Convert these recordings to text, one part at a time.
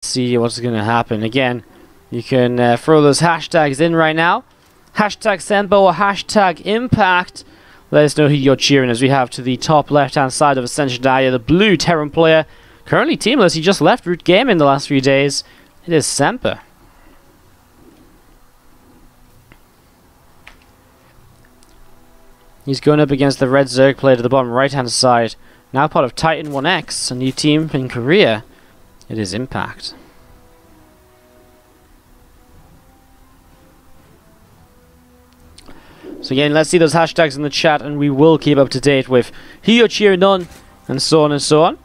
see what's going to happen. Again, you can throw those hashtags in right now. Hashtag Semper or hashtag Impact. Let us know who you're cheering, as we have to the top left-hand side of Ascension Area, the blue Terran player. Currently teamless. He just left Root Game in the last few days. It is Semper. He's going up against the red Zerg player to the bottom right-hand side. Now part of Titan 1X, a new team in Korea. It is Impact. So again, let's see those hashtags in the chat, and we will keep up to date with who you're cheering on, and so on and so on.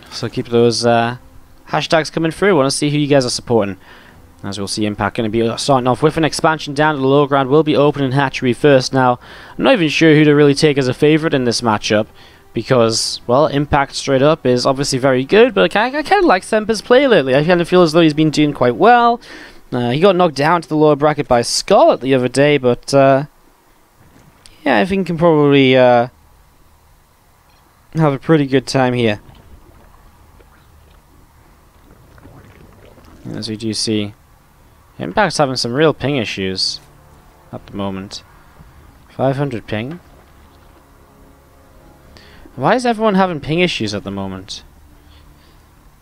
So keep those hashtags coming through. I want to see who you guys are supporting. As we'll see, Impact going to be starting off with an expansion down to the low ground. Will be opening Hatchery first. Now, I'm not even sure who to really take as a favourite in this matchup, because, well, Impact straight up is obviously very good, but I kind of like Semper's play lately. I kind of feel as though he's been doing quite well. He got knocked down to the lower bracket by Scarlet the other day, but yeah, I think he can probably have a pretty good time here. As we do see, Impact's having some real ping issues at the moment. 500 ping. Why is everyone having ping issues at the moment?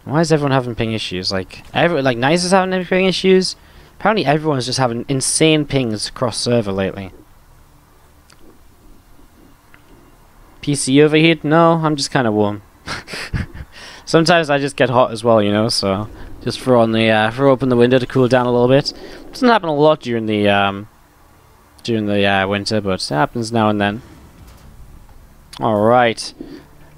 Why is everyone having ping issues? Like Nice is having ping issues. Apparently everyone's just having insane pings across server lately. PC overheat? No, I'm just kind of warm. Sometimes I just get hot as well, you know, so just throw open the window to cool down a little bit. Doesn't happen a lot during the winter, but it happens now and then. Alright.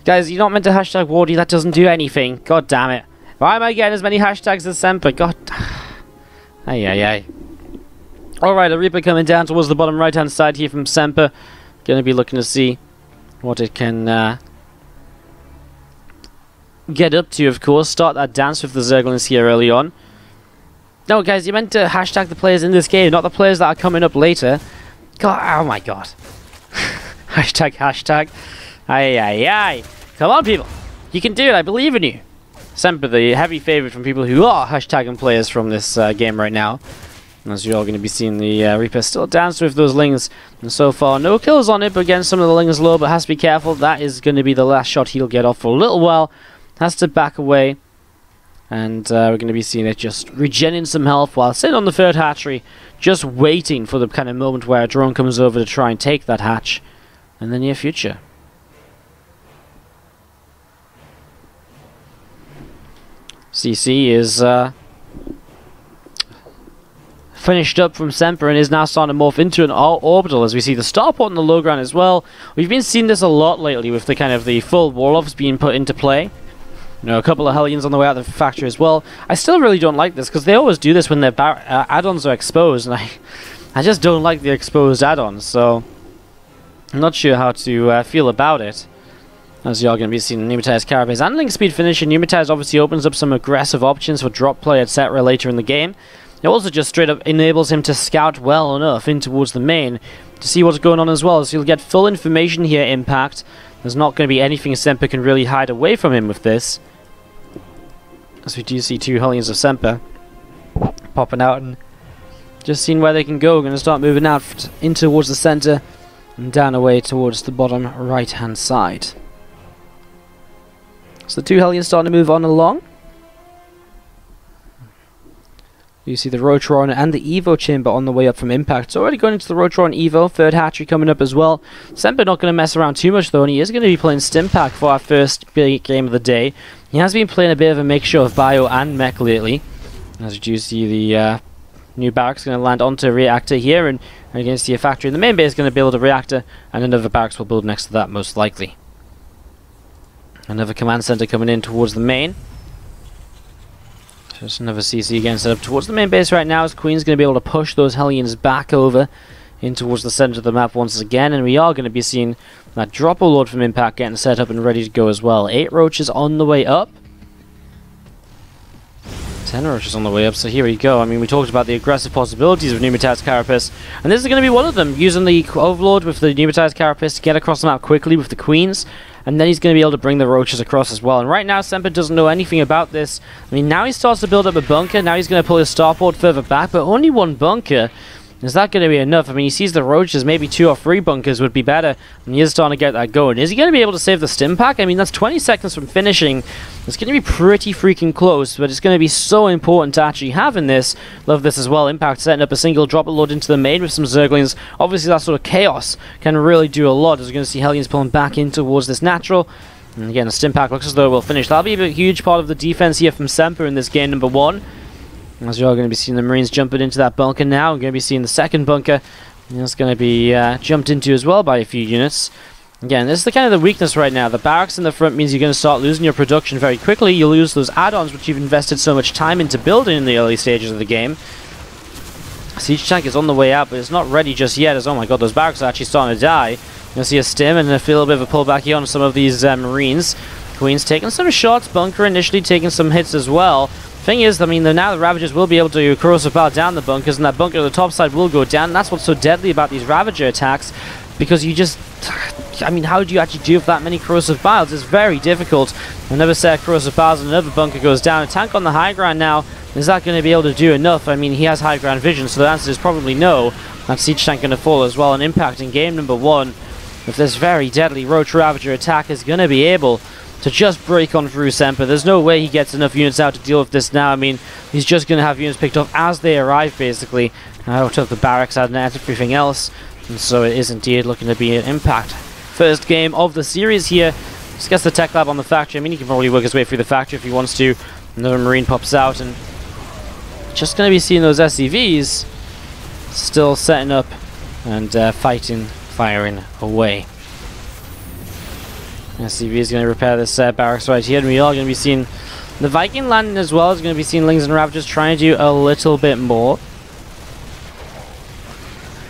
Guys, you're not meant to hashtag Wardy, that doesn't do anything. God damn it. Why am I getting as many hashtags as Semper? God. Ay. Alright, a Reaper coming down towards the bottom right hand side here from Semper. Gonna be looking to see what it can get up to, of course. Start that dance with the Zerglings here early on. No, guys, you meant to hashtag the players in this game, not the players that are coming up later. God, oh my god. Hashtag. Ay. Come on, people. You can do it. I believe in you. Semper, the heavy favorite from people who are hashtagging players from this game right now. As you're all going to be seeing, the Reaper still dance with those Lings. And so far, no kills on it, but again, some of the Lings low, but has to be careful. That is going to be the last shot he'll get off for a little while. Has to back away. And we're going to be seeing it just regenerating some health while sitting on the third hatchery, just waiting for the kind of moment where a drone comes over to try and take that hatch in the near future. CC is finished up from Semper and is now starting to morph into an orbital, as we see the starport on the low ground as well. We've been seeing this a lot lately with the kind of the full Warlocks being put into play. You know, a couple of Hellions on the way out of the factory as well. I still really don't like this, because they always do this when their add-ons are exposed, and I just don't like the exposed add-ons, so I'm not sure how to feel about it. As you're going to be seeing Pneumatized Carapace and Link Speed finish, and Pneumatized obviously opens up some aggressive options for drop play, etc. later in the game. It also just straight up enables him to scout well enough in towards the main to see what's going on as well, so you'll get full information here, Impact. There's not going to be anything Semper can really hide away from him with this. As we do see two Hellions of Semper popping out and just seeing where they can go. We're going to start moving out in towards the center and down away towards the bottom right hand side. So the two Hellions starting to move on along. You see the Rotron and the Evo chamber on the way up from Impact. So already going into the Rotron Evo, third hatchery coming up as well. Semper not going to mess around too much though, and he is going to be playing Stimpack for our first big game of the day. He has been playing a bit of a mixture of bio and mech lately. As you do see, the new barracks going to land onto a reactor here, and against the factory. The main base is going to build a reactor, and another barracks will build next to that most likely. Another command center coming in towards the main. Just another CC again set up towards the main base right now, as Queen's going to be able to push those Hellions back over in towards the center of the map once again, and we are going to be seeing that Dropper Lord from Impact getting set up and ready to go as well. 8 roaches on the way up. 10 roaches on the way up, so here we go. I mean, we talked about the aggressive possibilities of Pneumatized Carapace, and this is going to be one of them, using the Overlord with the Pneumatized Carapace to get across the map quickly with the Queens, and then he's going to be able to bring the roaches across as well. And right now, Semper doesn't know anything about this. I mean, now he starts to build up a bunker. Now he's going to pull his starport further back, but only one bunker. Is that going to be enough? I mean, he sees the roaches, maybe 2 or 3 bunkers would be better, and he is starting to get that going. Is he going to be able to save the stim pack? I mean, that's 20 seconds from finishing. It's going to be pretty freaking close, but it's going to be so important to actually have in this. Love this as well. Impact setting up a single drop load into the main with some Zerglings. Obviously, that sort of chaos can really do a lot, as we're going to see Hellions pulling back in towards this natural. And again, the stim pack looks as though it will finish. That'll be a huge part of the defense here from Semper in this game number 1. As you're going to be seeing the Marines jumping into that bunker now. We're going to be seeing the second bunker. And it's going to be jumped into as well by a few units. Again, this is the kind of the weakness right now. The barracks in the front means you're going to start losing your production very quickly. You lose those add-ons which you've invested so much time into building in the early stages of the game. Siege tank is on the way out, but it's not ready just yet. As, oh my god, those barracks are actually starting to die. You're going to see a stim and a little bit of a pullback here on some of these Marines. Queen's taking some shots. Bunker initially taking some hits as well. Thing is, I mean, now the Ravagers will be able to corrosive power down the bunkers, and that bunker on the top side will go down. And that's what's so deadly about these Ravager attacks, because you just, I mean, how do you actually deal with that many corrosive piles? It's very difficult. Another set of corrosive piles and another bunker goes down. A tank on the high ground now, is that going to be able to do enough? I mean, he has high ground vision, so the answer is probably no. That siege tank going to fall as well. An impact in game number 1 with this very deadly Roach Ravager attack is going to be able to just break on through Semper. There's no way he gets enough units out to deal with this now. I mean, he's just going to have units picked off as they arrive, basically, out of the barracks and everything else. And so it is indeed looking to be an impact. First game of the series here. Just gets the tech lab on the factory. I mean, he can probably work his way through the factory if he wants to. Another Marine pops out, and just going to be seeing those SCVs still setting up and firing away. SCV is going to repair this barracks right here, and we are going to be seeing the Viking landing as well. Is going to be seeing Lings and Ravagers trying to do a little bit more.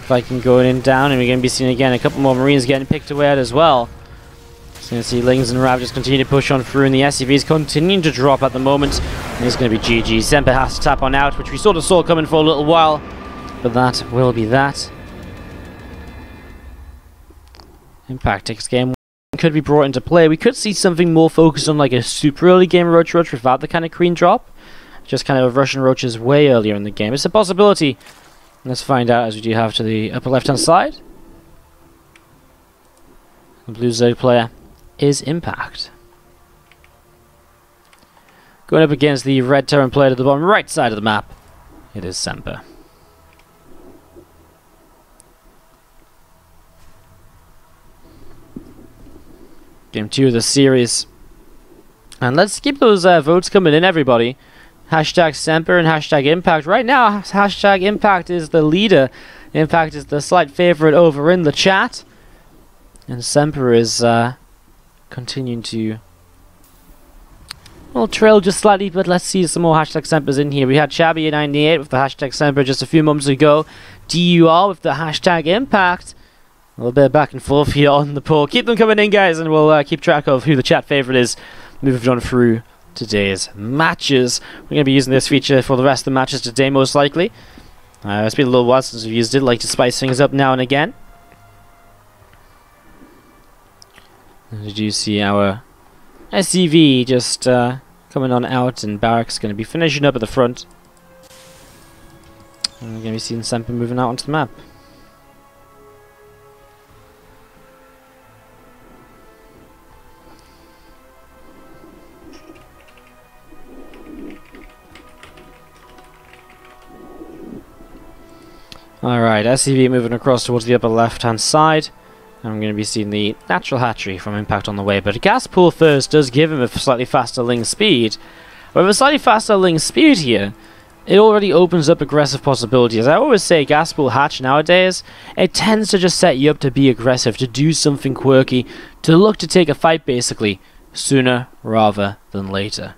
Viking going in down, and we're going to be seeing again a couple more Marines getting picked away at as well. So you're going to see Lings and Ravagers continue to push on through, and the SCVs continuing to drop at the moment. And it's going to be GG. Semper has to tap on out, which we sort of saw coming for a little while, but that will be that. Impact takes game 1. Could be brought into play. We could see something more focused on like a super early game Roach without the kind of Queen drop. Just kind of Russian Roaches way earlier in the game. It's a possibility. Let's find out as we do have to the upper left hand side. The blue Zerg player is Impact. Going up against the red Terran player to the bottom right side of the map, it is Semper. Game 2 of the series. And let's keep those votes coming in, everybody. Hashtag Semper and hashtag Impact. Right now, hashtag Impact is the leader. Impact is the slight favorite over in the chat. And Semper is continuing to, well, trail just slightly, but let's see some more hashtag Sempers in here. We had Chabby98 with the hashtag Semper just a few moments ago. DUR with the hashtag Impact. A little bit of back and forth here on the poll. Keep them coming in, guys, and we'll keep track of who the chat favorite is moving on through today's matches. We're going to be using this feature for the rest of the matches today, most likely. It's been a little while since we've used it. Like to spice things up now and again. Did you see our SCV just coming on out, and Barracks going to be finishing up at the front. And we're going to be seeing Semper moving out onto the map. Alright, SCV moving across towards the upper left hand side. And I'm going to be seeing the natural hatchery from Impact on the way. But a gas pool first does give him a slightly faster Ling speed. But with a slightly faster Ling speed here, it already opens up aggressive possibilities. I always say gas pool hatch nowadays, it tends to just set you up to be aggressive, to do something quirky, to look to take a fight basically, sooner rather than later.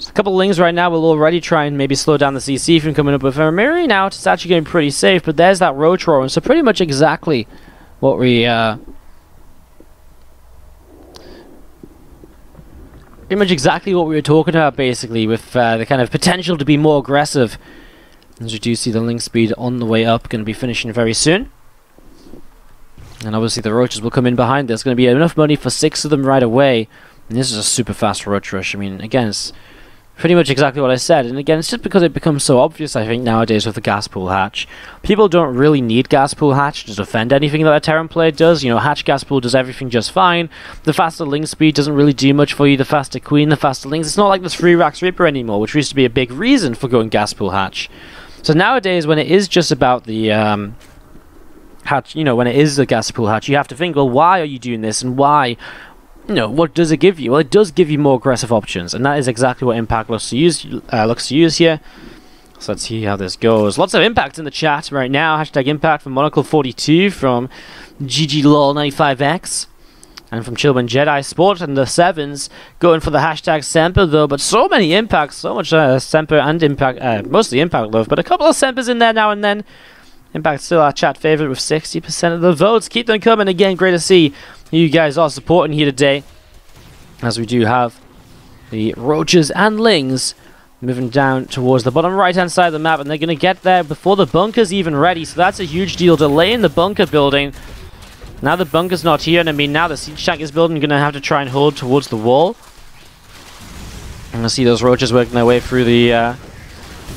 A couple of Lings right now will already try and maybe slow down the CC from coming up with a Marine out. It's actually getting pretty safe, but there's that Roach Roar, and so pretty much exactly what we Pretty much exactly what we were talking about, basically, with the kind of potential to be more aggressive. As you do see the link speed on the way up, going to be finishing very soon. And obviously the roaches will come in behind. There's going to be enough money for 6 of them right away. And this is a super fast roach rush. I mean, again, it's pretty much exactly what I said. And again, it's just because it becomes so obvious, I think, nowadays with the gas pool hatch. People don't really need gas pool hatch to defend anything that a Terran player does. You know, hatch gas pool does everything just fine. The faster link speed doesn't really do much for you. The faster queen, the faster links. It's not like this 3 racks Reaper anymore, which used to be a big reason for going gas pool hatch. So nowadays, when it is just about the hatch, you know, when it is the gas pool hatch, you have to think, well, why are you doing this, and why, you know, what does it give you? Well, it does give you more aggressive options, and that is exactly what Impact looks to use here. So let's see how this goes. Lots of impact in the chat right now. Hashtag impact from Monocle42, from GGLOL95X, and from Chillman Jedi Sport, and the 7s going for the hashtag Semper though. But so many impacts, so much Semper and impact, mostly impact love, but a couple of Sempers in there now and then. Impact still our chat favorite with 60% of the votes. Keep them coming. Again, great to see you guys are supporting here today, as we do have the roaches and lings moving down towards the bottom right hand side of the map, and they're going to get there before the bunker's even ready. So that's a huge deal, delaying the bunker building. Now the bunker's not here, and I mean, now the siege tank is building, going to have to try and hold towards the wall. And I see those roaches working their way through the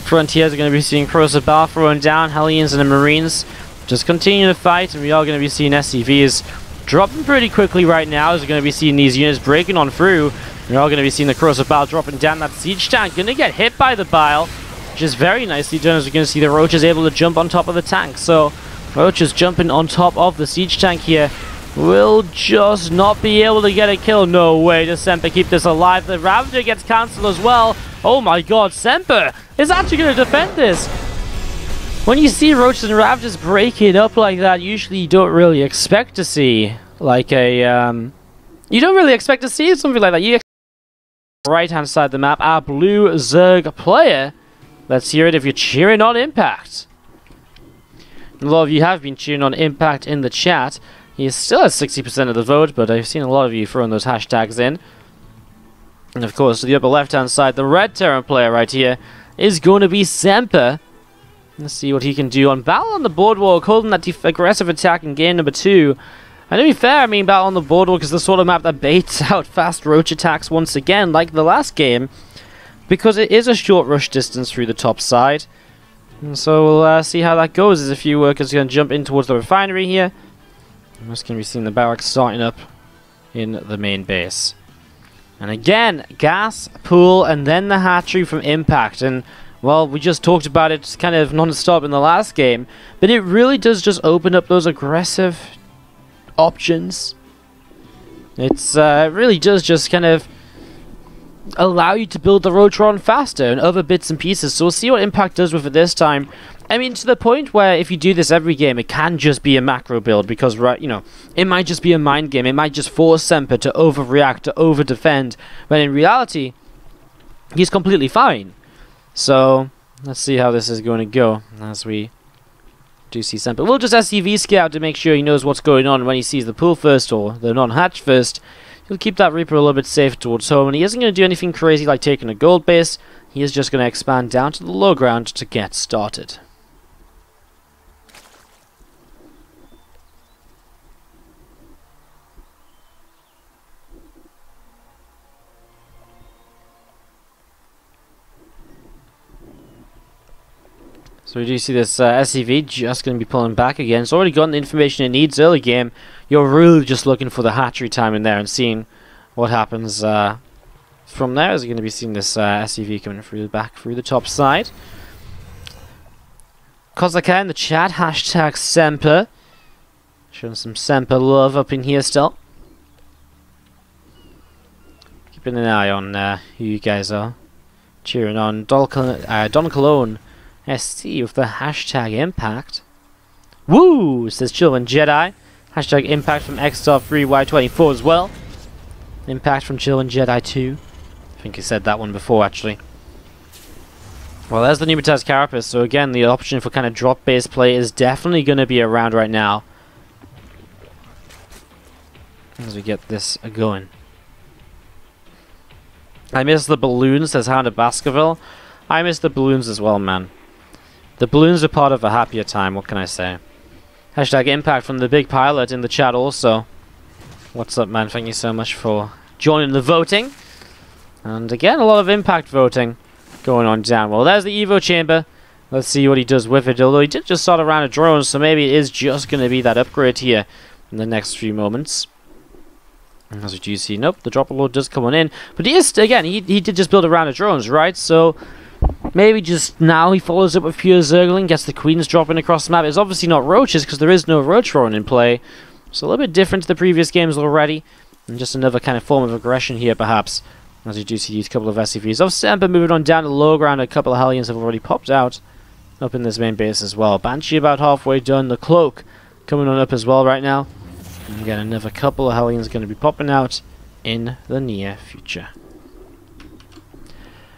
frontiers. Are going to be seeing Corrosive Bar throwing down Hellions and the Marines. Just continue to fight, and we are going to be seeing SCVs dropping pretty quickly right now, as we're going to be seeing these units breaking on through. We're all going to be seeing the Corrosive Bile dropping down. That siege tank going to get hit by the bile, which is very nicely done, as we're going to see the roaches able to jump on top of the tank. So roaches jumping on top of the siege tank here will just not be able to get a kill. No way does Semper keep this alive. The Ravager gets cancelled as well. Oh my god, Semper is actually going to defend this. When you see roaches and Ravagers break it up like that, usually you don't really expect to see like a you don't really expect to see something like that. You right hand side of the map, our blue Zerg player. Let's hear it if you're cheering on Impact. A lot of you have been cheering on Impact in the chat. He still has 60% of the vote, but I've seen a lot of you throwing those hashtags in. And of course, to the upper left hand side, the red Terran player right here is going to be Semper. Let's see what he can do on Battle on the Boardwalk, holding that aggressive attack in game number 2. And to be fair, I mean, Battle on the Boardwalk is the sort of map that baits out fast roach attacks once again, like the last game, because it is a short rush distance through the top side. And so we'll see how that goes. There's a few workers going to jump in towards the refinery here. I'm just going to be seeing the barracks starting up in the main base. And again, gas, pool, and then the hatchery from Impact. And, well, we just talked about it kind of non-stop in the last game, but it really does just open up those aggressive options. It's really does just kind of allow you to build the Rotron faster and other bits and pieces. So we'll see what Impact does with it this time. I mean, to the point where if you do this every game, it can just be a macro build, because, right, you know, it might just be a mind game. It might just force Semper to overreact, to over-defend, when in reality, he's completely fine. So let's see how this is going to go as we do see Semper. We'll just SCV scout to make sure he knows what's going on when he sees the pool first, or the non-hatch first. He'll keep that Reaper a little bit safe towards home, and he isn't going to do anything crazy like taking a gold base. He is just going to expand down to the low ground to get started. So we do see this SCV just going to be pulling back again. It's already gotten the information it needs early game. You're really just looking for the hatchery time in there and seeing what happens from there. Is going to be seeing this SCV coming through the back, through the top side. Kozaka in the chat, hashtag Semper. Showing some Semper love up in here still. Keeping an eye on who you guys are. Cheering on Don Cologne SC with the hashtag Impact. Woo! Says Chillman Jedi. Hashtag Impact from X-Star3Y24 as well. Impact from Chillman Jedi 2. I think he said that one before, actually. Well, there's the Pneumatized Carapace. So again, the option for kind of drop-based play is definitely going to be around right now, as we get this going. I miss the balloons, says Hound of Baskerville. I miss the balloons as well, man. The balloons are part of a happier time, what can I say? Hashtag impact from the big pilot in the chat also. What's up, man? Thank you so much for joining the voting. And again, a lot of impact voting going on down. Well, there's the Evo chamber. Let's see what he does with it. Although he did just start a round of drones, so maybe it is just going to be that upgrade here in the next few moments. As we do see, nope, the dropper load does come on in. But he is, again, he did just build a round of drones, right? So maybe just now he follows up with pure Zergling, gets the queens dropping across the map. It's obviously not roaches because there is no roach drone in play. So a little bit different to the previous games already. And just another kind of form of aggression here, perhaps. As you do see these couple of SCVs of Semper moving on down to the low ground. A couple of Hellions have already popped out up in this main base as well. Banshee about halfway done. The Cloak coming on up as well right now. And again, another couple of Hellions going to be popping out in the near future.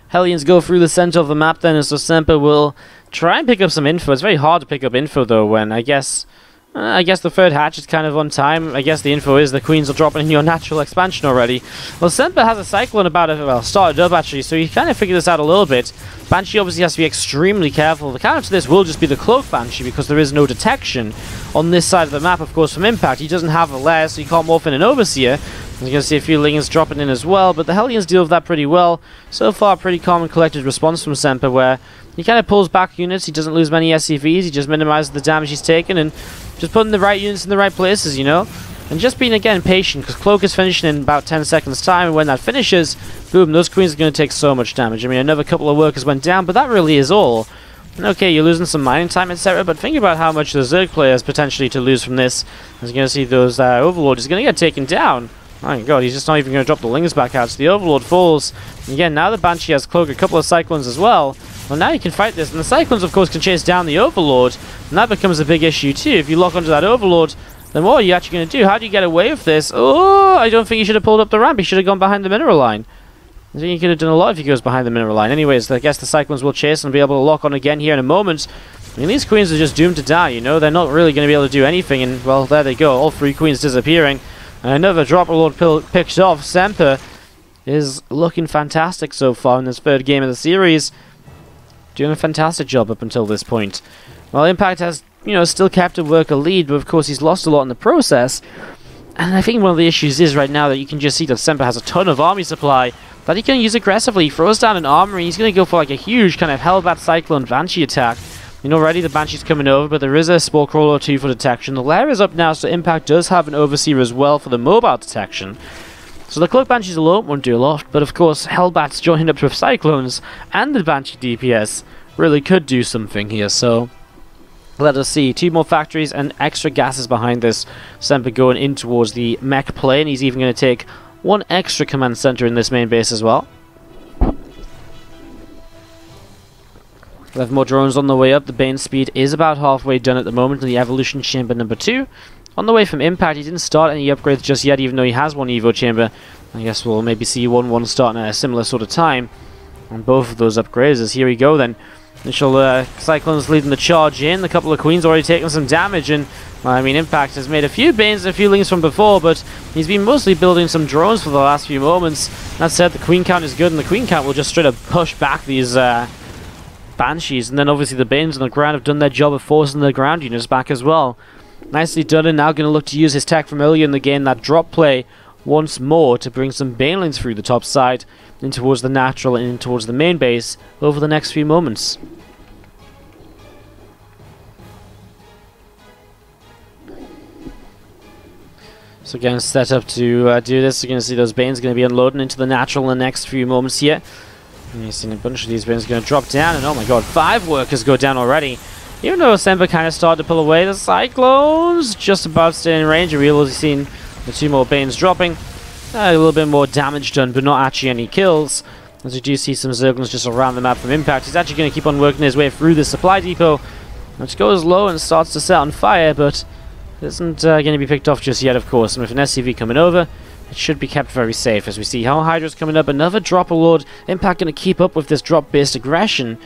Hellions go through the center of the map then, and so Semper will try and pick up some info. It's very hard to pick up info though when I guess the third hatch is kind of on time. I guess the info is the queens are dropping in your natural expansion already. Well, Semper has a cyclone about it, well, started up actually, so you kind of figure this out a little bit. Banshee obviously has to be extremely careful. The counter to this will just be the Cloak Banshee because there is no detection on this side of the map, of course, from impact. He doesn't have a lair, so you can't morph in an Overseer. You're going to see a few Lings dropping in as well, but the Hellions deal with that pretty well. So far, pretty calm and collected response from Semper, where he kind of pulls back units. He doesn't lose many SCVs. He just minimizes the damage he's taken and just putting the right units in the right places, you know? And just being, again, patient, because Cloak is finishing in about 10 seconds time, and when that finishes, boom, those queens are going to take so much damage. I mean, another couple of workers went down, but that really is all. And okay, you're losing some mining time, etc., but think about how much the Zerg player has potentially to lose from this. As you're going to see those Overlords is going to get taken down. Oh my god, he's just not even going to drop the Lings back out, so the Overlord falls. And again, now the Banshee has Cloak, a couple of Cyclones as well. Well, now you can fight this, and the Cyclones, of course, can chase down the Overlord, and that becomes a big issue too. If you lock onto that Overlord, then what are you actually going to do? How do you get away with this? Oh, I don't think he should have pulled up the ramp. He should have gone behind the mineral line. I think he could have done a lot if he goes behind the mineral line. Anyways, I guess the Cyclones will chase and be able to lock on again here in a moment. I mean, these queens are just doomed to die, you know? They're not really going to be able to do anything, and, well, there they go. All three queens disappearing. And another Dropper Lord picked off. Semper is looking fantastic so far in this third game of the series. Doing a fantastic job up until this point. Well, Impact has, you know, still kept a worker lead, but of course he's lost a lot in the process. And I think one of the issues is right now that you can just see that Semper has a ton of army supply that he can use aggressively. He throws down an armory, he's going to go for like a huge kind of Hellbat Cyclone Banshee attack. You know, already the Banshee's coming over, but there is a Spore Crawler or two for detection. The lair is up now, so Impact does have an Overseer as well for the mobile detection. So the Cloak Banshees alone won't do a lot, but of course Hellbats joined up with Cyclones and the Banshee DPS really could do something here, so let us see. Two more factories and extra gases behind this. Semper going in towards the mech play, and he's even going to take one extra command center in this main base as well. We'll have more drones on the way up. The Bane speed is about halfway done at the moment in the Evolution Chamber number 2. On the way from Impact, he didn't start any upgrades just yet, even though he has one Evo Chamber. I guess we'll maybe see 1-1 starting at a similar sort of time on both of those upgrades. As here we go then. Initial Cyclones leading the charge in. A couple of Queens already taking some damage, and I mean, Impact has made a few Banes and a few Lings from before, but he's been mostly building some drones for the last few moments. That said, the Queen count is good, and the Queen count will just straight up push back these Banshees, and then obviously the Banes on the ground have done their job of forcing the ground units back as well. Nicely done, and now going to look to use his tech from earlier in the game, that drop play, once more to bring some Banelings through the top side, in towards the natural and in towards the main base over the next few moments. So again, set up to do this. You're going to see those Banes going to be unloading into the natural in the next few moments here. And you've seen a bunch of these Banes going to drop down, and oh my god, 5 workers go down already. Even though Semper kind of started to pull away, the Cyclones just about staying in range, and we've also seen the 2 more Banes dropping. A little bit more damage done, but not actually any kills. As you do see some Zerglings just around the map from Impact. He's actually going to keep on working his way through the supply depot, which goes low and starts to set on fire, but isn't going to be picked off just yet, of course. And with an SCV coming over, it should be kept very safe. As we see how Hydra's coming up, another Dropper Lord. Impact going to keep up with this drop-based aggression.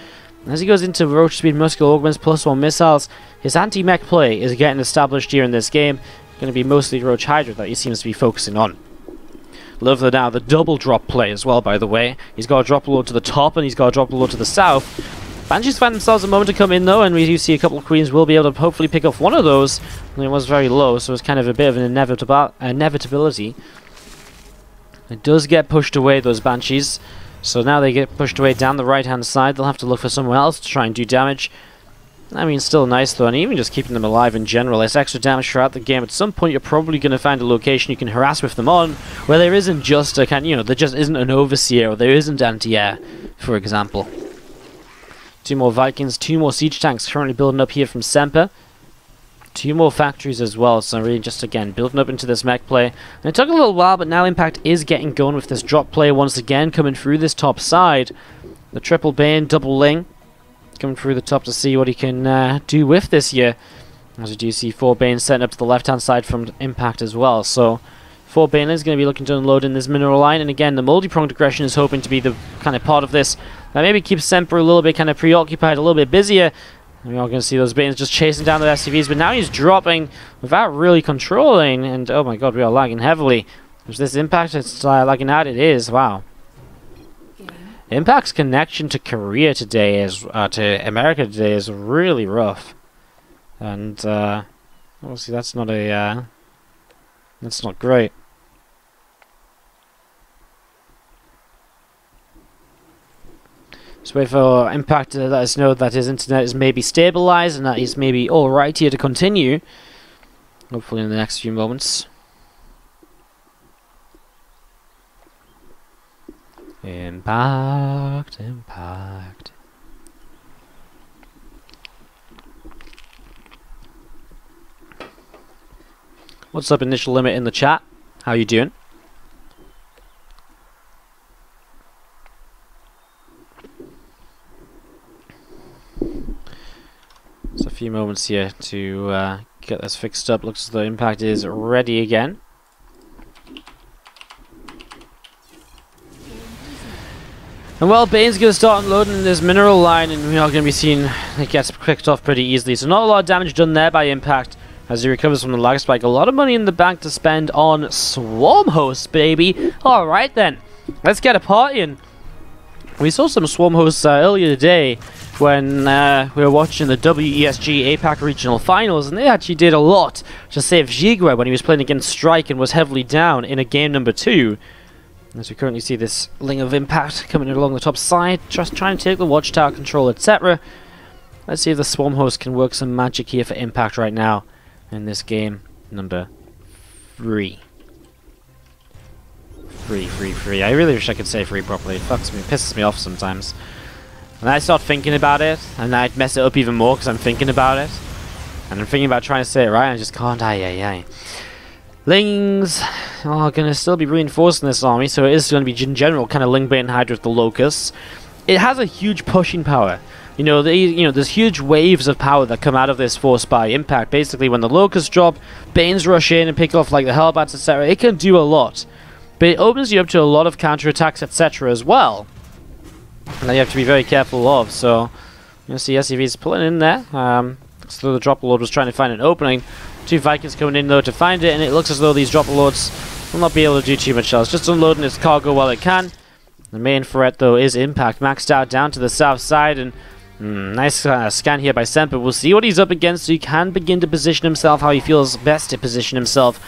As he goes into Roach Speed Muscular Augments +1 missiles, his anti-mech play is getting established here in this game. Going to be mostly Roach Hydra that he seems to be focusing on. Love the double drop play as well, by the way. He's got a drop load to the top and he's got a drop load to the south. Banshees find themselves a moment to come in though, and we do see a couple of Queens will be able to hopefully pick off one of those. And it was very low, so it's kind of a bit of an inevitability. It does get pushed away, those Banshees. So now they get pushed away down the right-hand side. They'll have to look for somewhere else to try and do damage. I mean, still nice though, and even just keeping them alive in general. It's extra damage throughout the game. At some point, you're probably going to find a location you can harass with them on, where there isn't just a kind, there just isn't an overseer, or there isn't anti-air, for example. 2 more Vikings, 2 more siege tanks currently building up here from Semper. 2 more factories as well, so really just again building up into this mech play. And it took a little while, but now Impact is getting going with this drop play once again, coming through this top side. The triple Bane, double Ling, coming through the top to see what he can do with this here. As we do see 4 Banes setting up to the left-hand side from Impact as well. So 4 Bane is going to be looking to unload in this mineral line, and again the multi-pronged aggression is hoping to be the kind of part of this that maybe keeps Semper a little bit kind of preoccupied, a little bit busier. And we're all going to see those Banes just chasing down the SCVs, but now he's dropping without really controlling, and oh my god, we are lagging heavily. Is this Impact? It's lagging out? It is, wow. Impact's connection to Korea today is, to America today is really rough. And, obviously that's not a, that's not great. Just wait for Impact to let us know that his internet is maybe stabilized and that he's maybe alright here to continue. Hopefully in the next few moments. Impact. What's up, Initial Limit in the chat? How you doing? Just a few moments here to get this fixed up. Looks as though Impact is ready again. And well, Bane's going to start unloading this mineral line, and we are going to be seeing it gets picked off pretty easily. So not a lot of damage done there by Impact as he recovers from the lag spike. A lot of money in the bank to spend on Swarm Hosts, baby. Alright then, let's get a party in. We saw some Swarm Hosts earlier today when we were watching the WESG APAC Regional Finals, and they actually did a lot to save Jigwe when he was playing against Strike and was heavily down in a game number 2. As we currently see this Ling of Impact coming along the top side, just trying to take the Watchtower control, etc. Let's see if the Swarm Host can work some magic here for Impact right now in this game number 3. Free. I really wish I could say free properly. It fucks me, pisses me off sometimes. And I start thinking about it, and I'd mess it up even more because I'm thinking about it. And I'm thinking about trying to say it right, and I just can't. Aye. Lings are going to still be reinforcing this army, so it is going to be in general kind of Ling Bane Hydra with the Locusts. It has a huge pushing power. There's huge waves of power that come out of this force by Impact. Basically, when the Locusts drop, Banes rush in and pick off like the Hellbats, etc. It can do a lot. But it opens you up to a lot of counterattacks, etc. as well. And that you have to be very careful of. So, you see SCV's pulling in there. So the Dropper Lord was trying to find an opening. 2 Vikings coming in though to find it, and it looks as though these Dropper Lords will not be able to do too much else. Just unloading its cargo while it can. The main threat though is Impact, maxed out down to the south side, and nice scan here by Semper. We'll see what he's up against, so he can begin to position himself how he feels best to position himself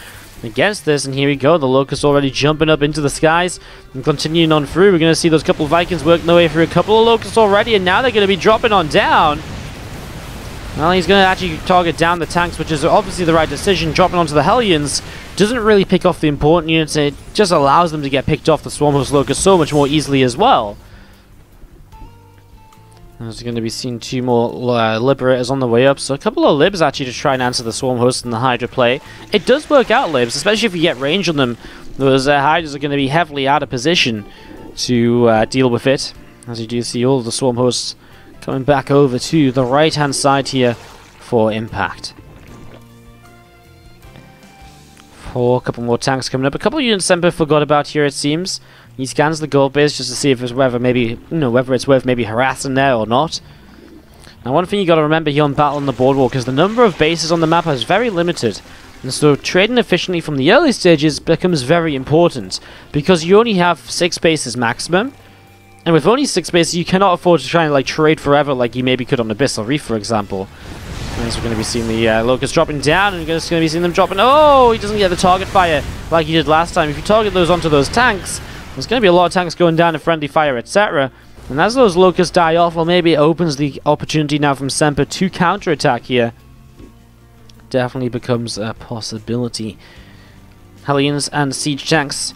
against this. And here we go, the Locusts already jumping up into the skies and continuing on through. We're going to see those couple of Vikings working their way through a couple of Locusts already, and now they're going to be dropping on down. Well, he's going to actually target down the tanks, which is obviously the right decision. Dropping onto the Hellions doesn't really pick off the important units. It just allows them to get picked off the Swarm Host Locust so much more easily as well. There's going to be seeing 2 more Liberators on the way up. So a couple of Libs actually to try and answer the Swarm Host and the Hydra play. It does work out, Libs, especially if you get range on them. Those Hydras are going to be heavily out of position to deal with it. As you do see all of the Swarm Hosts coming back over to the right-hand side here for Impact. A couple more tanks coming up. A couple of units Semper forgot about here, it seems. He scans the gold base just to see if it's whether it's worth maybe harassing there or not. Now, one thing you got to remember here on Battle on the Boardwalk is the number of bases on the map is very limited. And so trading efficiently from the early stages becomes very important, because you only have 6 bases maximum, and with only 6 bases you cannot afford to try and like trade forever like you maybe could on Abyssal Reef, for example. And so we're going to be seeing the Locust dropping down, and we're just going to be seeing them dropping. Oh, he doesn't get the target fire like he did last time. If you target those onto those tanks, there's going to be a lot of tanks going down to friendly fire, etc. And as those Locusts die off, well, maybe it opens the opportunity now from Semper to counterattack here. Definitely becomes a possibility. Hellions and siege tanks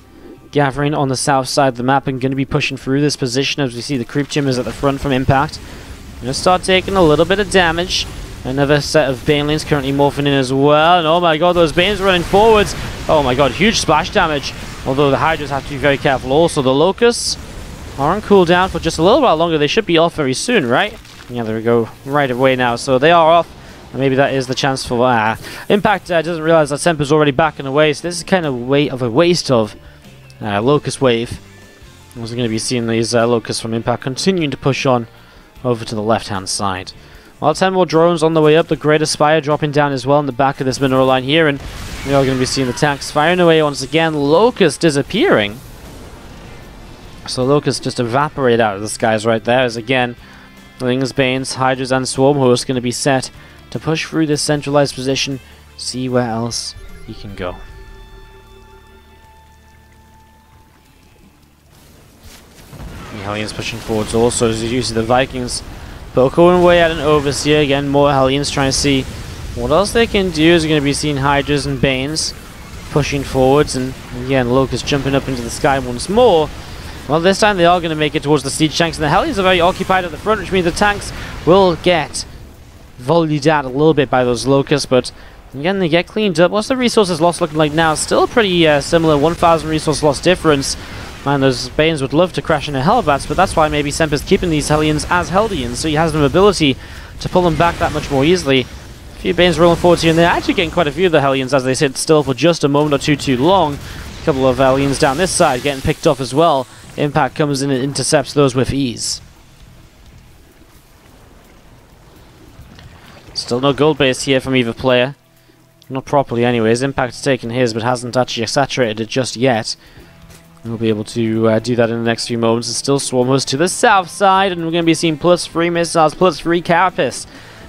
gathering on the south side of the map and going to be pushing through this position as we see the creep chambers at the front from impact. Going to start taking a little bit of damage. Another set of banelings currently morphing in as well. And oh my god, those banes running forwards. Oh my god, huge splash damage. Although the Hydras have to be very careful also. The Locusts are on cooldown for just a little while longer. They should be off very soon, right? Yeah, there we go. Right away now. So they are off. And maybe that is the chance for... Impact doesn't realize that Semper's already backing away. So this is kind of a waste of Locust Wave. We're going to be seeing these Locusts from Impact continuing to push on over to the left-hand side. Well, 10 more drones on the way up. The Greater Spire dropping down as well in the back of this mineral line here. And we are going to be seeing the tanks firing away once again. Locust disappearing. So Locust just evaporate out of the skies right there. As again, Lings, Banes, Hydras and Swarm Hosts going to be set to push through this centralized position. See where else you can go. The Hellions pushing forwards also as you see the Vikings poking away at an Overseer. Again, more Hellions trying to see what else they can do. Is going to be seeing Hydras and Banes pushing forwards, and again Locust jumping up into the sky once more. Well, this time they are going to make it towards the siege tanks, and the Hellions are very occupied at the front, which means the tanks will get volleyed out a little bit by those Locusts, but again they get cleaned up. What's the resources lost looking like now? Still pretty similar, 1,000 resource loss difference. Man, those Banes would love to crash into Hellbats, but that's why maybe Semper's keeping these Hellions as Hellions, so he has the ability to pull them back that much more easily. A few Banes rolling forward here, and they're actually getting quite a few of the Hellions as they sit still for just a moment or two too long. A couple of Hellions down this side getting picked off as well. Impact comes in and intercepts those with ease. Still no gold base here from either player. Not properly anyways. Impact's taken his, but hasn't actually saturated it just yet. We'll be able to do that in the next few moments. It's still Swarm Host to the south side, and we're going to be seeing +3 missiles, +3 carapace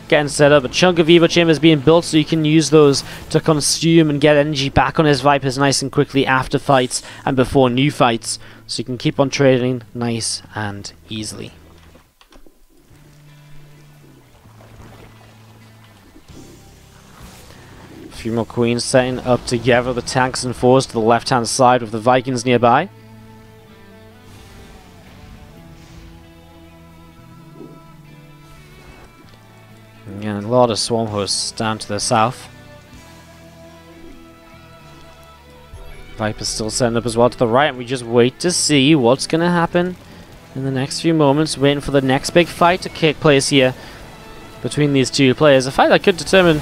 getting set up. A chunk of Evo Chambers being built so you can use those to consume and get energy back on his Vipers nice and quickly after fights and before new fights. So you can keep on trading nice and easily. A few more Queens setting up together. The tanks and fours to the left-hand side with the Vikings nearby. Again, a lot of Swarm Hosts down to the south. Viper's still setting up as well to the right, and we just wait to see what's going to happen in the next few moments. Waiting for the next big fight to take place here between these two players. A fight that could determine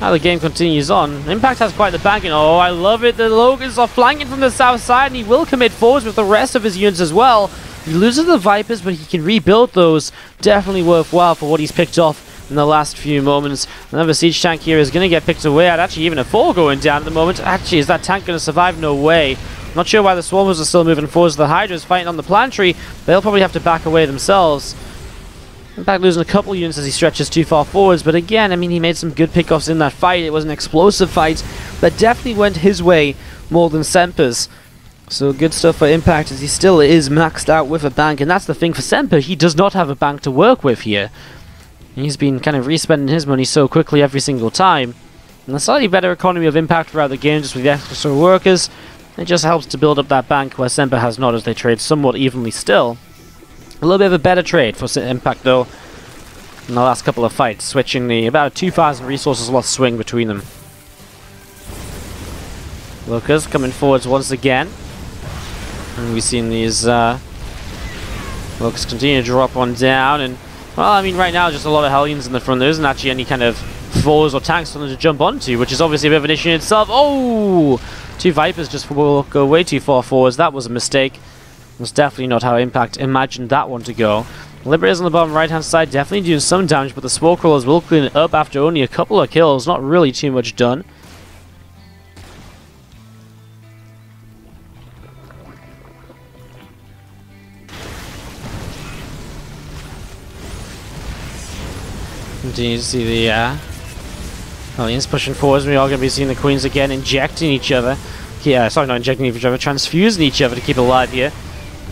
how the game continues on. Impact has quite the banking. Oh, I love it. The Locusts are flanking from the south side, and he will commit forwards with the rest of his units as well. He loses the Vipers, but he can rebuild those. Definitely worthwhile for what he's picked off in the last few moments. Another siege tank here is going to get picked away at. Actually, even a 4 going down at the moment. Actually, is that tank going to survive? No way. Not sure why the Swarmers are still moving forwards. The Hydras fighting on the planetary. They'll probably have to back away themselves. In fact, losing a couple units as he stretches too far forwards. But again, I mean, he made some good pickoffs in that fight. It was an explosive fight that definitely went his way more than Semper's. So good stuff for Impact as he still is maxed out with a bank. And that's the thing for Semper. He does not have a bank to work with here. He's been kind of respending his money so quickly every single time. And a slightly better economy of Impact throughout the game just with the extra workers. It just helps to build up that bank where Semper has not, as they trade somewhat evenly still. A little bit of a better trade for Impact though in the last couple of fights, switching the about 2,000 resources lost swing between them. Locust coming forwards once again. And we've seen these Locusts continue to drop one down, and well, I mean, right now, just a lot of Hellions in the front. There isn't actually any kind of fours or tanks for them to jump onto, which is obviously a bit of an issue in itself. Oh! 2 Vipers just will go way too far forwards. That was a mistake. That's definitely not how Impact imagined that one to go. Liberators on the bottom right-hand side definitely doing some damage, but the Spore Crawlers will clean it up after only a couple of kills. Not really too much done. Continue to see the Hellions pushing forwards. We are going to be seeing the Queens again injecting each other. Yeah, sorry, not injecting each other, transfusing each other to keep alive here.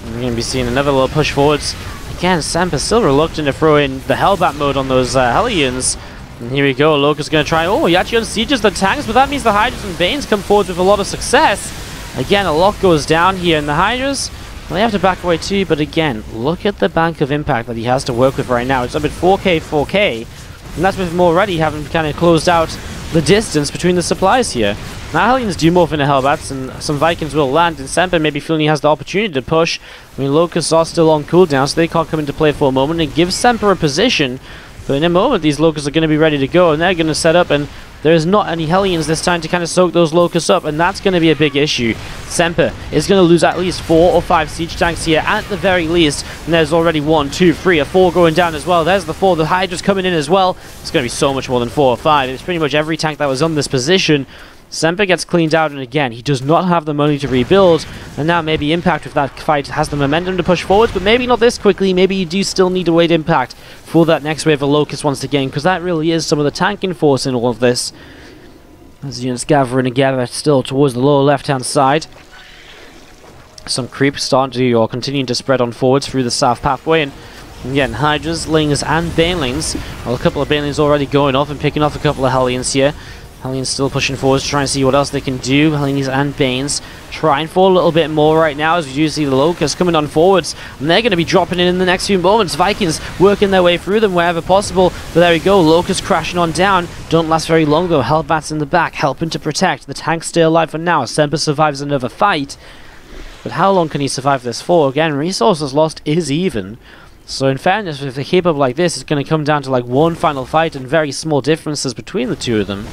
And we're going to be seeing another little push forwards. Again, Semper still reluctant to throw in the Hellbat mode on those Hellions. And here we go, Locust going to try. Oh, he actually unsieges the tanks, but that means the Hydras and Banes come forward with a lot of success. Again, a lot goes down here, and the Hydras, well, they have to back away too, but again, look at the bank of impact that he has to work with right now. It's up at 4k, and that's with him already having kind of closed out the distance between the supplies here. Now Hellions do morph into Hellbats, and some Vikings will land, and Semper maybe feeling he has the opportunity to push. I mean, Locusts are still on cooldown, so they can't come into play for a moment, and give Semper a position. But in a moment, these Locusts are going to be ready to go, and they're going to set up, and there's not any Hellions this time to kind of soak those Locusts up, and that's going to be a big issue. Semper is going to lose at least 4 or 5 siege tanks here, at the very least, and there's already 1, 2, 3, or 4 going down as well. There's the 4, the Hydra's coming in as well. It's going to be so much more than 4 or 5. It's pretty much every tank that was on this position. Semper gets cleaned out, and again, he does not have the money to rebuild, and now maybe Impact with that fight has the momentum to push forwards, but maybe not this quickly. Maybe you do still need to wait Impact for that next wave of Locust once again, because that really is some of the tanking force in all of this. As units gathering together still towards the lower left-hand side. Some creep starting to, or continuing to spread on forwards through the south pathway, and again, Hydras, Lings, and Banelings. Well, a couple of Banelings already going off and picking off a couple of Hellions here. Hellions still pushing forwards, trying to see what else they can do. Hellions and Banes trying for a little bit more right now, as we do see the Locusts coming on forwards, and they're going to be dropping in the next few moments. Vikings working their way through them wherever possible, but there we go, Locusts crashing on down. Don't last very long though. Hellbats in the back, helping to protect. The tanks stay alive for now. Semper survives another fight, but how long can he survive this for? Again, resources lost is even. So in fairness, if they keep up like this, it's going to come down to like one final fight and very small differences between the two of them.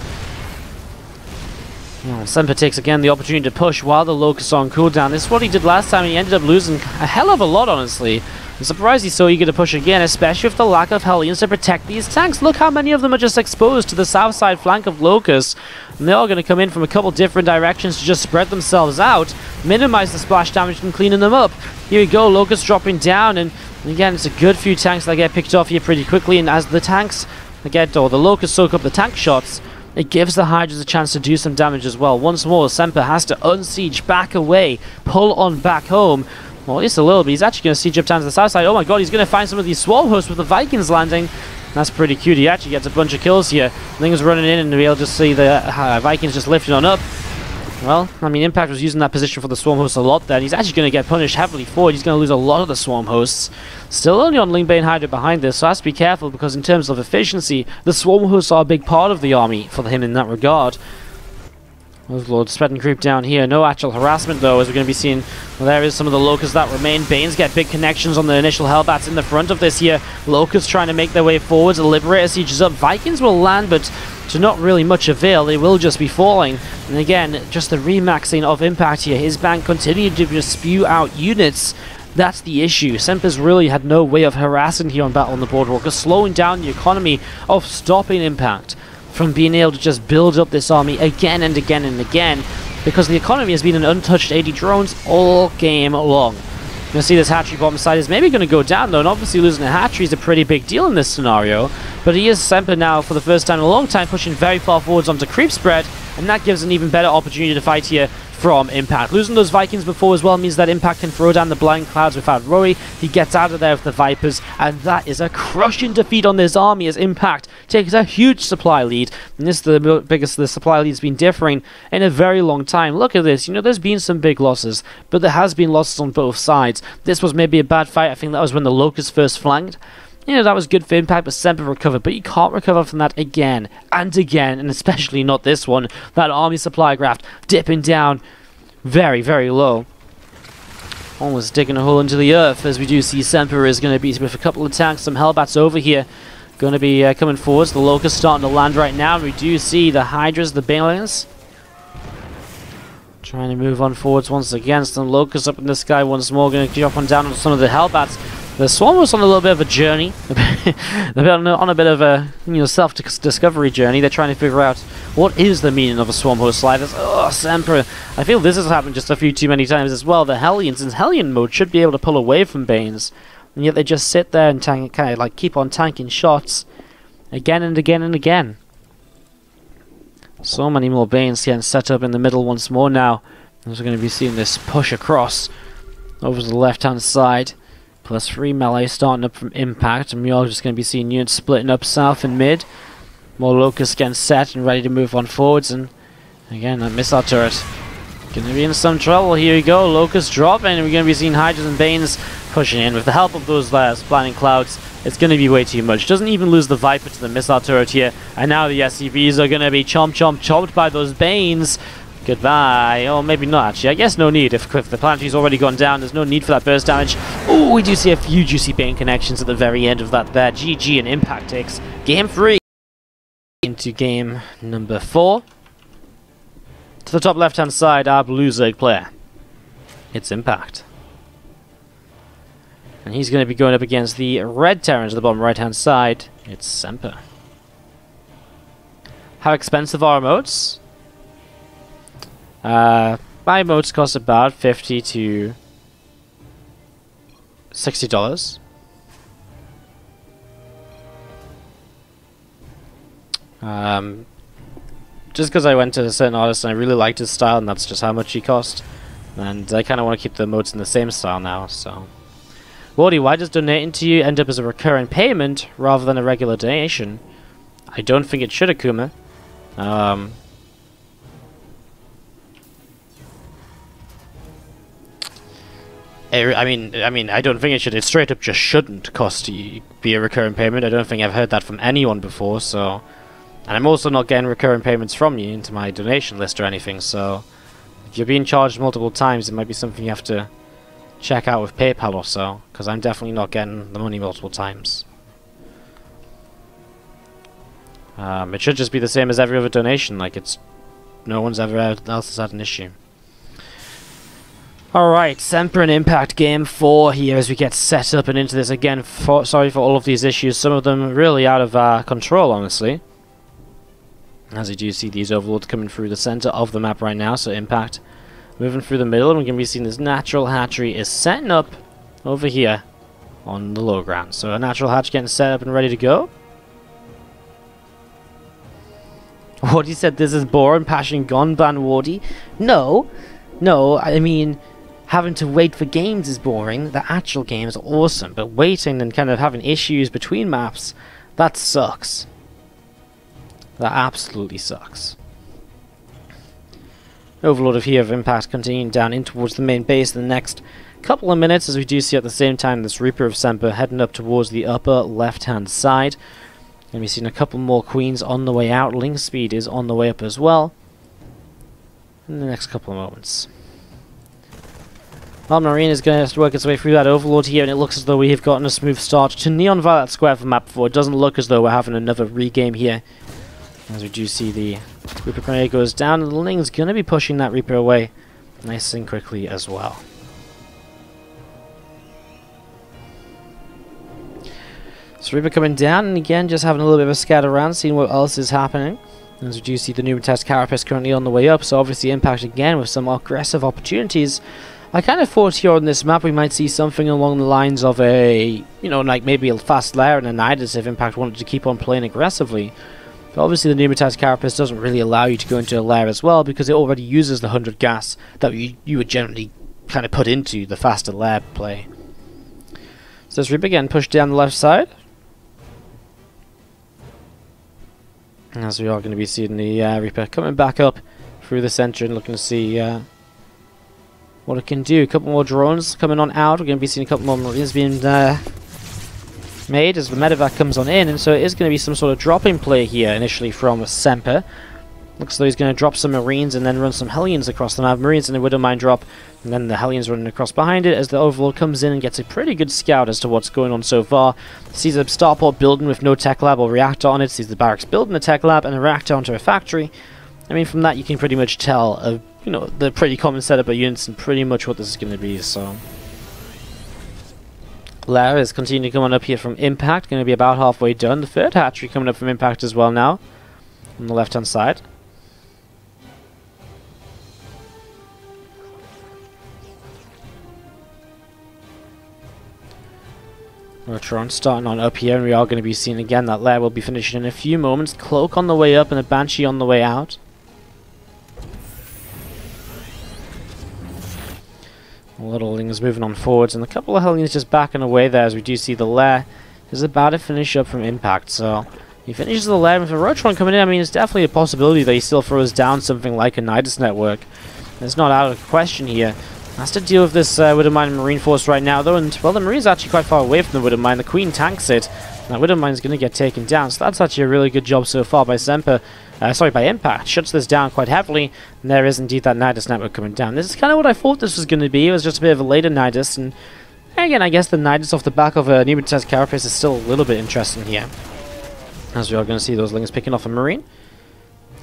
Semper takes again the opportunity to push while the Locusts are on cooldown. This is what he did last time, and he ended up losing a hell of a lot, honestly. I'm surprised he's so eager to push again, especially with the lack of Hellions to protect these tanks. Look how many of them are just exposed to the south side flank of Locusts. And they're all going to come in from a couple different directions to just spread themselves out, minimize the splash damage and cleaning them up. Here we go, Locusts dropping down, and again, it's a good few tanks that get picked off here pretty quickly, and as the tanks get, or the Locusts soak up the tank shots, it gives the Hydras a chance to do some damage as well. Once more, Semper has to unsiege, back away, pull on back home. Well, at least a little bit. He's actually going to siege up down to the south side. Oh my god, he's going to find some of these swarm hosts with the Vikings landing. That's pretty cute. He actually gets a bunch of kills here. Things running in, and we'll just see the Vikings just lifting on up. Well, I mean, Impact was using that position for the Swarm Hosts a lot there. He's actually going to get punished heavily for it. He's going to lose a lot of the Swarm Hosts. Still only on Lingbane Hydra behind this, so has to be careful, because in terms of efficiency, the Swarm Hosts are a big part of the army for him in that regard. Overlord spreading creep down here. No actual harassment though, as we're going to be seeing. Well, there is some of the Locusts that remain. Banes get big connections on the initial Hellbats in the front of this here. Locusts trying to make their way forwards. The Liberator sieges up. Vikings will land, but to not really much avail. They will just be falling. And again, just the remaxing of Impact here. His bank continued to just spew out units. That's the issue. Semper's really had no way of harassing here on Battle on the Boardwalk, or slowing down the economy of stopping Impact from being able to just build up this army again and again and again, because the economy has been an untouched 80 drones all game long. You're going to see this hatchery bottom side is maybe going to go down though, and obviously losing a hatchery is a pretty big deal in this scenario, but he is Semper now for the first time in a long time pushing very far forwards onto creep spread, and that gives an even better opportunity to fight here from Impact. Losing those Vikings before as well means that Impact can throw down the blind clouds without Rory. He gets out of there with the Vipers, and that is a crushing defeat on this army as Impact takes a huge supply lead. And this is the biggest the supply lead's been differing in a very long time. Look at this. You know, there's been some big losses, but there has been losses on both sides. This was maybe a bad fight. I think that was when the Locusts first flanked. You know, that was good for Impact, but Semper recovered. But you can't recover from that again and again, and especially not this one. That army supply graph dipping down very, very low. Almost digging a hole into the earth, as we do see Semper is going to be with a couple of tanks, some Hellbats over here. Going to be coming forwards. The Locusts starting to land right now. We do see the Hydras, the Banelings, trying to move on forwards once again. Some Locusts up in the sky once more. Going to drop on down on some of the Hellbats. The Swarm was on a little bit of a journey, on a bit of a self-discovery journey. They're trying to figure out what is the meaning of a Swarm Host sliders. Oh, Semper. I feel this has happened just a few too many times as well. The Hellions in Hellion mode should be able to pull away from Banes, and yet they just sit there and kind of like keep on tanking shots Again and again and again. So many more Banes getting set up in the middle once more now. As we're going to be seeing this push across over to the left-hand side. Plus 3 melee starting up from Impact, and we are just going to be seeing units splitting up south and mid. More Locusts getting set and ready to move on forwards, and again, that missile turret going to be in some trouble. Here we go, Locusts dropping, and we're going to be seeing Hydras and Banes pushing in. With the help of those blinding clouds, it's going to be way too much. Doesn't even lose the Viper to the missile turret here, and now the SCVs are going to be chomped by those Banes. Goodbye. Oh, maybe not actually. I guess no need. If the planetry's already gone down, there's no need for that burst damage. Oh, we do see a few juicy Bane connections at the very end of that there. GG, and Impact takes game 3. Into game number 4. To the top left-hand side, our blue Zerg player. It's Impact. And he's going to be going up against the red Terrans at the bottom right-hand side. It's Semper. How expensive are our modes? My modes cost about $50 to $60. Just because I went to a certain artist and I really liked his style, and that's just how much he cost. And I kind of want to keep the modes in the same style now, so. Wardy, why does donating to you end up as a recurring payment rather than a regular donation? I don't think it should, Akuma. I mean, I don't think it should. It straight up just shouldn't cost you be a recurring payment. I don't think I've heard that from anyone before. So, and I'm also not getting recurring payments from you into my donation list or anything. So, if you're being charged multiple times, it might be something you have to check out with PayPal or so. Because I'm definitely not getting the money multiple times. It should just be the same as every other donation. Like no one's ever else has had an issue. Alright, Semper and Impact game 4 here as we get set up and into this again. Sorry for all of these issues, some of them really out of control, honestly. As you do see these overlords coming through the center of the map right now, so Impact moving through the middle, and we're going to be seeing this natural hatchery is setting up over here on the low ground. So a natural hatch getting set up and ready to go. Wardy said this is boring, passion gone, ban Wardy. No, I mean, having to wait for games is boring. The actual game is awesome, but waiting and kind of having issues between maps, that sucks. That absolutely sucks. Overlord of here of Impact continuing down in towards the main base in the next couple of minutes, as we do see at the same time this Reaper of Semper heading up towards the upper left-hand side. And we've seen a couple more Queens on the way out. Link speed is on the way up as well in the next couple of moments. Well, Marine is going to have to work its way through that Overlord here, and it looks as though we have gotten a smooth start to Neon Violet Square of the map 4. It doesn't look as though we're having another regame here, as we do see the Reaper Grenade goes down, and the Ling's going to be pushing that Reaper away nice and quickly as well. So Reaper coming down, and again just having a little bit of a scatter around, seeing what else is happening. As we do see the Numitas Carapace currently on the way up, so obviously Impact again with some aggressive opportunities. I kind of thought here on this map we might see something along the lines of a, like maybe a fast lair and a Nidus if Impact wanted to keep on playing aggressively. But obviously the Numitas Carapace doesn't really allow you to go into a lair as well, because it already uses the 100 gas that you would generally kind of put into the faster lair play. So this Reaper again pushed down the left side. As we are going to be seeing the Reaper coming back up through the center and looking to see what it can do. A couple more drones coming on out. We're going to be seeing a couple more Marines being made as the medevac comes on in, and so it is going to be some sort of dropping play here initially from Semper. Looks as though he's going to drop some Marines and then run some Hellions across the map. Marines and a Widowmine drop, and then the Hellions running across behind it as the Overlord comes in and gets a pretty good scout as to what's going on so far. Sees a starport building with no tech lab or reactor on it. Sees the barracks building a tech lab and a reactor onto a factory. I mean, from that you can pretty much tell the pretty common setup of units and pretty much what this is going to be, so. Lair is continuing to come on up here from Impact, going to be about halfway done. The third hatchery coming up from Impact as well now, on the left-hand side. Rotron starting on up here, and we are going to be seeing again that lair will be finishing in a few moments. Cloak on the way up and a Banshee on the way out. Littlelings moving on forwards, and a couple of Hellions just backing away there, as we do see the lair is about to finish up from impact. So he finishes the lair with a Rotron coming in. I mean, it's definitely a possibility that he still throws down something like a Nidus network. It's not out of question here. Has to deal with this Widowmine and Marine Force right now, though, and, well, the Marine's actually quite far away from the Widowmine. The Queen tanks it. That Widowmine's going to get taken down, so that's actually a really good job so far by Semper. By Impact. Shuts this down quite heavily, and there is indeed that Nidus network coming down. This is kind of what I thought this was going to be. It was just a bit of a later Nidus, and again, I guess the Nidus off the back of a Pneumatized Carapace is still a little bit interesting here. As we are going to see those Lings picking off a Marine,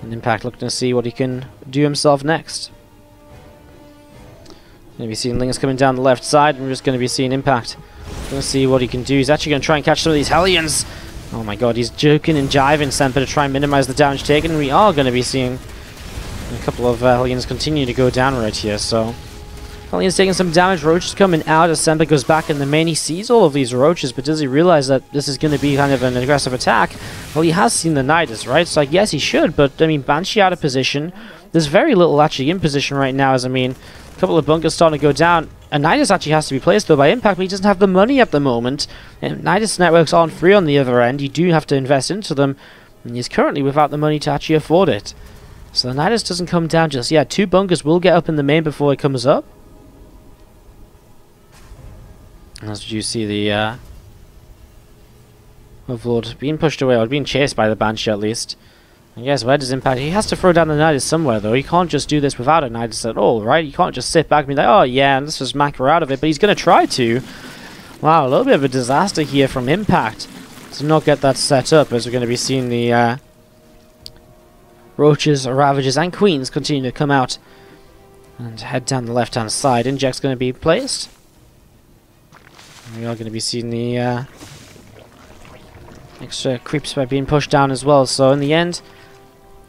and Impact looking to see what he can do himself next. Going to be seeing Lings coming down the left side, and we're just going to be seeing Impact. Going to see what he can do. He's actually going to try and catch some of these Hellions. Oh my god, he's joking and jiving Semper to try and minimize the damage taken. We are going to be seeing a couple of Hellions continue to go down right here. So Hellions taking some damage. Roaches coming out as Semper goes back in the main. He sees all of these Roaches, but does he realize that this is going to be kind of an aggressive attack? Well, he has seen the Nidus, right? So I guess he should, but I mean, Banshee out of position. There's very little actually in position right now, as I mean, a couple of bunkers starting to go down. A Nidus actually has to be placed though by Impact, but he doesn't have the money at the moment. And Nidus networks aren't free on the other end. You do have to invest into them, and he's currently without the money to actually afford it. So the Nidus doesn't come down just yet. 2 bunkers will get up in the main before it comes up. As you see the Overlord being pushed away, or being chased by the Banshee at least. I guess where does Impact? He has to throw down the Nidus somewhere though. He can't just do this without a Nidus at all, right? You can't just sit back and be like, oh yeah, and let's just macro out of it. But he's going to try to. Wow, a little bit of a disaster here from Impact to not get that set up, as we're going to be seeing the Roaches, Ravages, and Queens continue to come out and head down the left-hand side. Inject's going to be placed. We are going to be seeing the extra creeps by being pushed down as well. So in the end,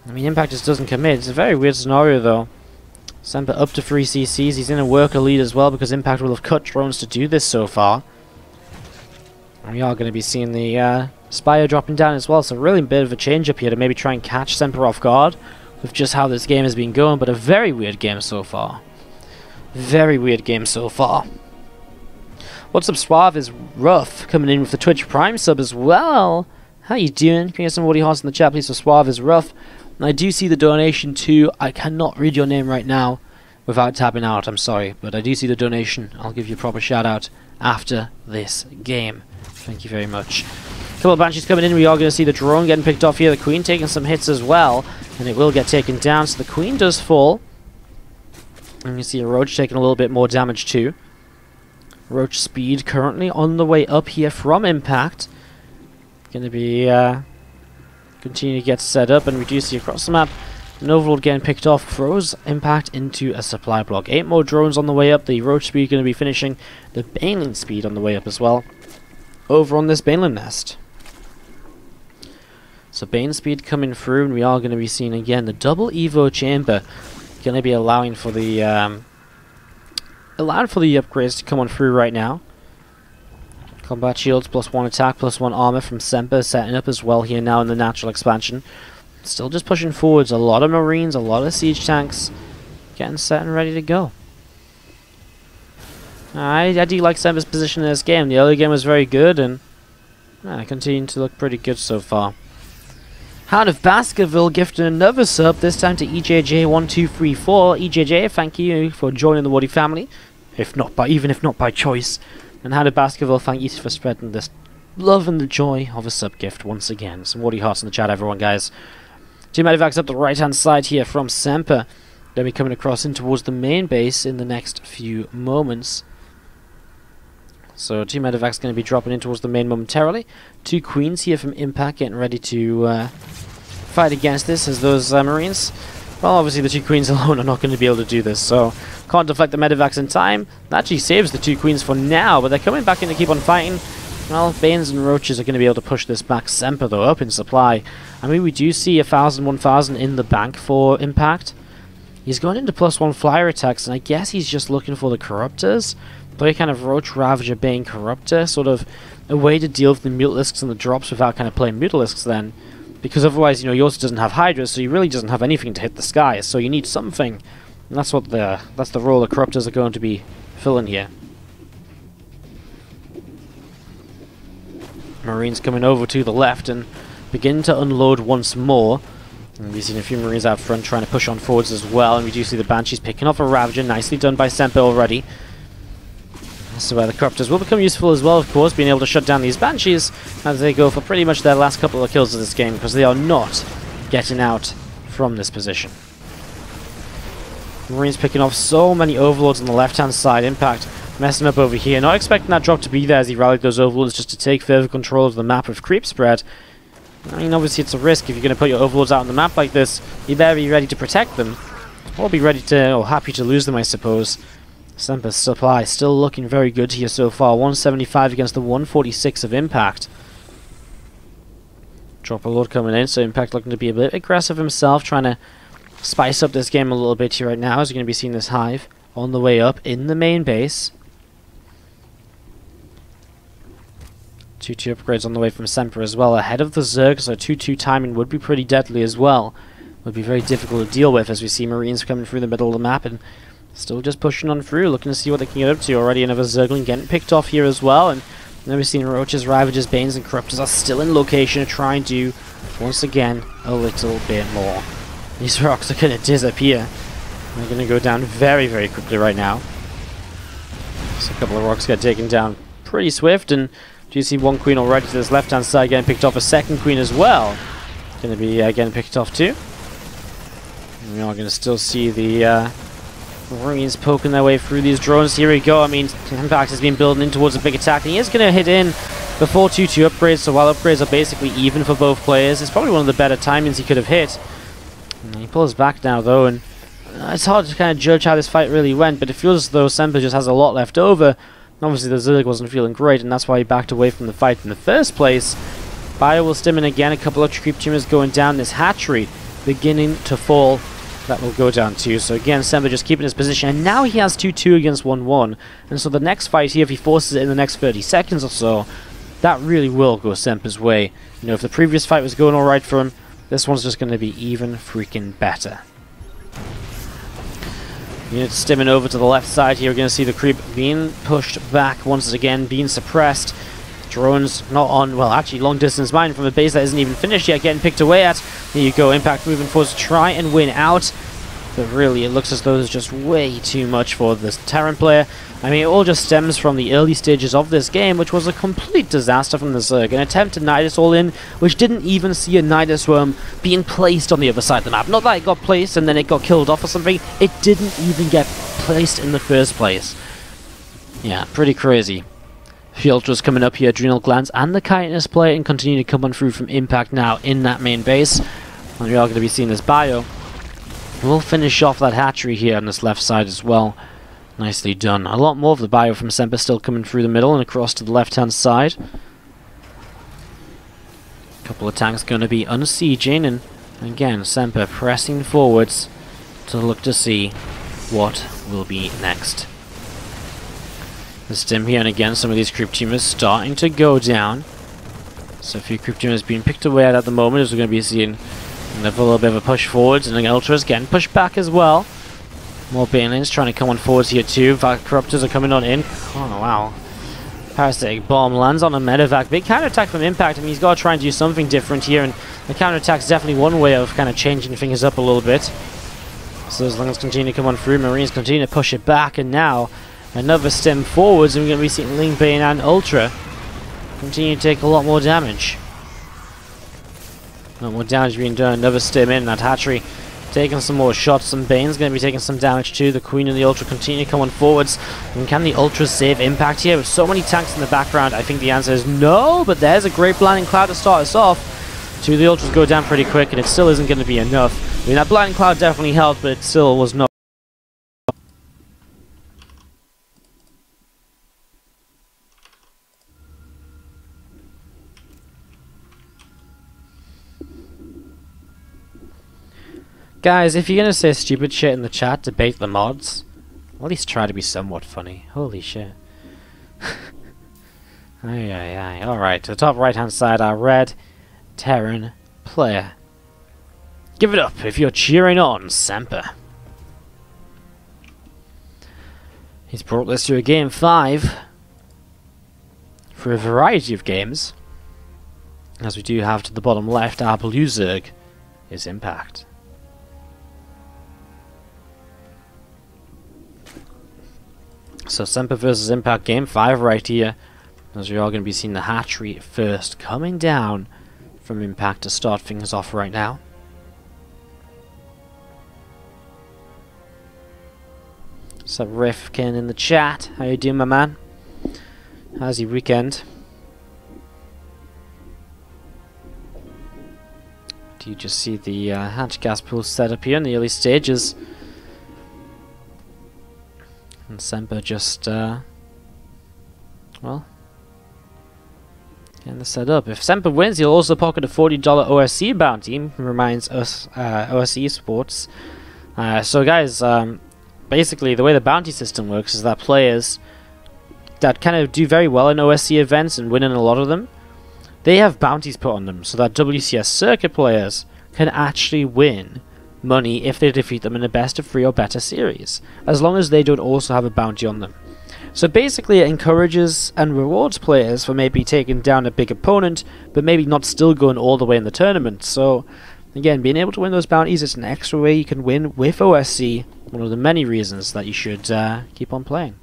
I mean, Impact just doesn't commit. It's a very weird scenario though. Semper up to 3 CCs. He's in a worker lead as well, because Impact will have cut drones to do this so far. And we are going to be seeing the Spire dropping down as well. So really a bit of a change up here to maybe try and catch Semper off guard with just how this game has been going. But a very weird game so far. Very weird game so far. What's up, Suave is rough, coming in with the Twitch Prime sub as well. How you doing? Can you get some Woody Hearts in the chat, please, for Suave is rough. And I do see the donation too. I cannot read your name right now without tapping out, I'm sorry. But I do see the donation. I'll give you a proper shout out after this game. Thank you very much. A couple of Banshees coming in. We are going to see the drone getting picked off here. The Queen taking some hits as well. And it will get taken down. So the Queen does fall. And you see a Roach taking a little bit more damage too. Roach speed currently on the way up here from Impact. Going to be continue to get set up, and we do see across the map an Overlord getting picked off, throws Impact into a supply block. 8 more drones on the way up. The Roach speed going to be finishing. The Baneling speed on the way up as well. Over on this Baneling nest. So Bane speed coming through, and we are going to be seeing again the double Evo chamber. Going to be allowing for the upgrades to come on through right now. Combat shields +1 attack, +1 armor from Semper setting up as well here now in the natural expansion. Still just pushing forwards. A lot of Marines, a lot of siege tanks getting set and ready to go. I do like Semper's position in this game. The early game was very good, and continuing to look pretty good so far. Hound of Baskerville gifted another sub, this time to EJJ1234. EJJ, thank you for joining the Wardy family, even if not by choice. And Hound of Baskerville, thank you for spreading this love and the joy of a sub gift once again. Some Wardy hearts in the chat, everyone, guys. 2 medevacs up the right-hand side here from Semper. They'll be coming across in towards the main base in the next few moments. So 2 medevacs going to be dropping in towards the main momentarily. 2 Queens here from Impact getting ready to fight against this, as those Marines, well, obviously the 2 Queens alone are not going to be able to do this, so can't deflect the medevacs in time. That actually saves the 2 Queens for now, but they're coming back in to keep on fighting. Well, Banes and Roaches are going to be able to push this back. Semper, though, up in supply. I mean, we do see 1,000, 1,000 in the bank for Impact. He's going into +1 flyer attacks, and I guess he's just looking for the Corruptors. play kind of Roach, Ravager, Bane, Corruptor, sort of a way to deal with the Mutalisks and the drops without kind of playing Mutalisks then. Because otherwise, you know, yours doesn't have Hydra, so he really doesn't have anything to hit the sky, so you need something. And that's what that's the role the Corruptors are going to be filling here. Marines coming over to the left and begin to unload once more. And we've seen a few Marines out front trying to push on forwards as well, and we do see the Banshees picking off a Ravager, nicely done by Semper already. So the Corruptors will become useful as well, of course, being able to shut down these Banshees as they go for pretty much their last couple of kills of this game, because they are not getting out from this position. Marines picking off so many Overlords on the left-hand side. Impact messing up over here. Not expecting that drop to be there as he rallied those Overlords just to take further control of the map with creep spread. I mean, obviously it's a risk if you're going to put your Overlords out on the map like this. You better be ready to protect them, or be ready to, or happy to lose them, I suppose. Semper's supply still looking very good here so far. 175 against the 146 of Impact. Drop a load coming in, so Impact looking to be a bit aggressive himself, trying to spice up this game a little bit here right now, as you're going to be seeing this Hive on the way up in the main base. 2-2 upgrades on the way from Semper as well, ahead of the Zerg, so 2-2 timing would be pretty deadly as well. Would be very difficult to deal with as we see Marines coming through the middle of the map and still just pushing on through, looking to see what they can get up to. Already another Zergling getting picked off here as well, and then we've seen Roaches, Ravagers, Banes, and Corruptors are still in location to try and do, once again, a little bit more. These rocks are going to disappear. They're going to go down very, very quickly right now. So a couple of rocks get taken down pretty swift, and do you see one Queen already to this left-hand side getting picked off, a second Queen as well. Going to be getting picked off too. And we are going to still see the Marines poking their way through these drones. Here we go. I mean, Impact has been building in towards a big attack, and he is going to hit in before 2-2 upgrades, so while upgrades are basically even for both players, it's probably one of the better timings he could have hit. And he pulls back now, though, and it's hard to kind of judge how this fight really went, but it feels as though Semper just has a lot left over. Obviously, the Zerg wasn't feeling great, and that's why he backed away from the fight in the first place. Bio will stim in again, a couple of creep tumors going down, this hatchery beginning to fall. That will go down too. So again, Semper just keeping his position, and now he has 2-2 against 1-1. And so the next fight here, if he forces it in the next 30 seconds or so, that really will go Semper's way. You know, if the previous fight was going alright for him, this one's just going to be even freaking better. Units stimming over to the left side here. We're going to see the creep being pushed back once again, being suppressed. Drones not on, well, actually long distance mine from a base that isn't even finished yet, getting picked away at. Here you go, Impact moving forward to try and win out. But really, it looks as though there's just way too much for this Terran player. I mean, it all just stems from the early stages of this game, which was a complete disaster from the Zerg. An attempt to Nidus all in, which didn't even see a Nidus worm being placed on the other side of the map. Not that it got placed and then it got killed off or something. It didn't even get placed in the first place. Yeah, pretty crazy. The Ultras coming up here, Adrenal Glands and the Chitinous player, and continue to come on through from Impact now in that main base. And we are going to be seeing this Bio. We'll finish off that hatchery here on this left side as well. Nicely done. A lot more of the Bio from Semper still coming through the middle and across to the left-hand side. A couple of tanks going to be unsieging, and again, Semper pressing forwards to look to see what will be next. The stim here, and again, some of these creep tumors starting to go down. So a few creep tumors being picked away at the moment, as we're going to be seeing a little bit of a push forwards, and the Ultras getting pushed back as well. More Banelings trying to come on forwards here too. Corruptors are coming on in. Oh wow. Parasitic Bomb lands on a medevac. Big counterattack from Impact. I mean, he's got to try and do something different here, and the counterattack is definitely one way of kind of changing things up a little bit. So as long as continue to come on through, Marines continue to push it back, and now another stim forwards, and we're going to be seeing Ling Bane and Ultra continue to take a lot more damage. A lot more damage being done. Another stim in that hatchery, taking some more shots. Some Bane's going to be taking some damage too. The Queen and the Ultra continue to come on forwards. And can the Ultras save Impact here with so many tanks in the background? I think the answer is no, but there's a great blinding cloud to start us off. Two of the Ultras go down pretty quick, and it still isn't going to be enough. I mean, that blinding cloud definitely helped, but it still was not. Guys, if you're gonna say stupid shit in the chat, debate the mods, at least try to be somewhat funny. Holy shit. Aye, aye, aye. Alright, to the top right hand side, our red Terran player. Give it up if you're cheering on Semper. He's brought this to a game 5 for a variety of games. As we do have to the bottom left, our blue Zerg is Impact. So Semper versus Impact game 5 right here. As we are going to be seeing the hatchery first coming down from Impact to start things off right now. What's up, Rifkin in the chat? How you doing, my man? How's your weekend? Do you just see the hatch gas pool set up here in the early stages? And Semper just, well, getting this set up. If Semper wins, he'll also pocket a $40 OSC bounty. Reminds us, OSC Sports. So guys, basically the way the bounty system works is that players that kind of do very well in OSC events and win in a lot of them, they have bounties put on them, so that WCS circuit players can actually win money if they defeat them in a best of 3 or better series, as long as they don't also have a bounty on them. So basically it encourages and rewards players for maybe taking down a big opponent, but maybe not still going all the way in the tournament. So again, being able to win those bounties is an extra way you can win with OSC, one of the many reasons that you should keep on playing.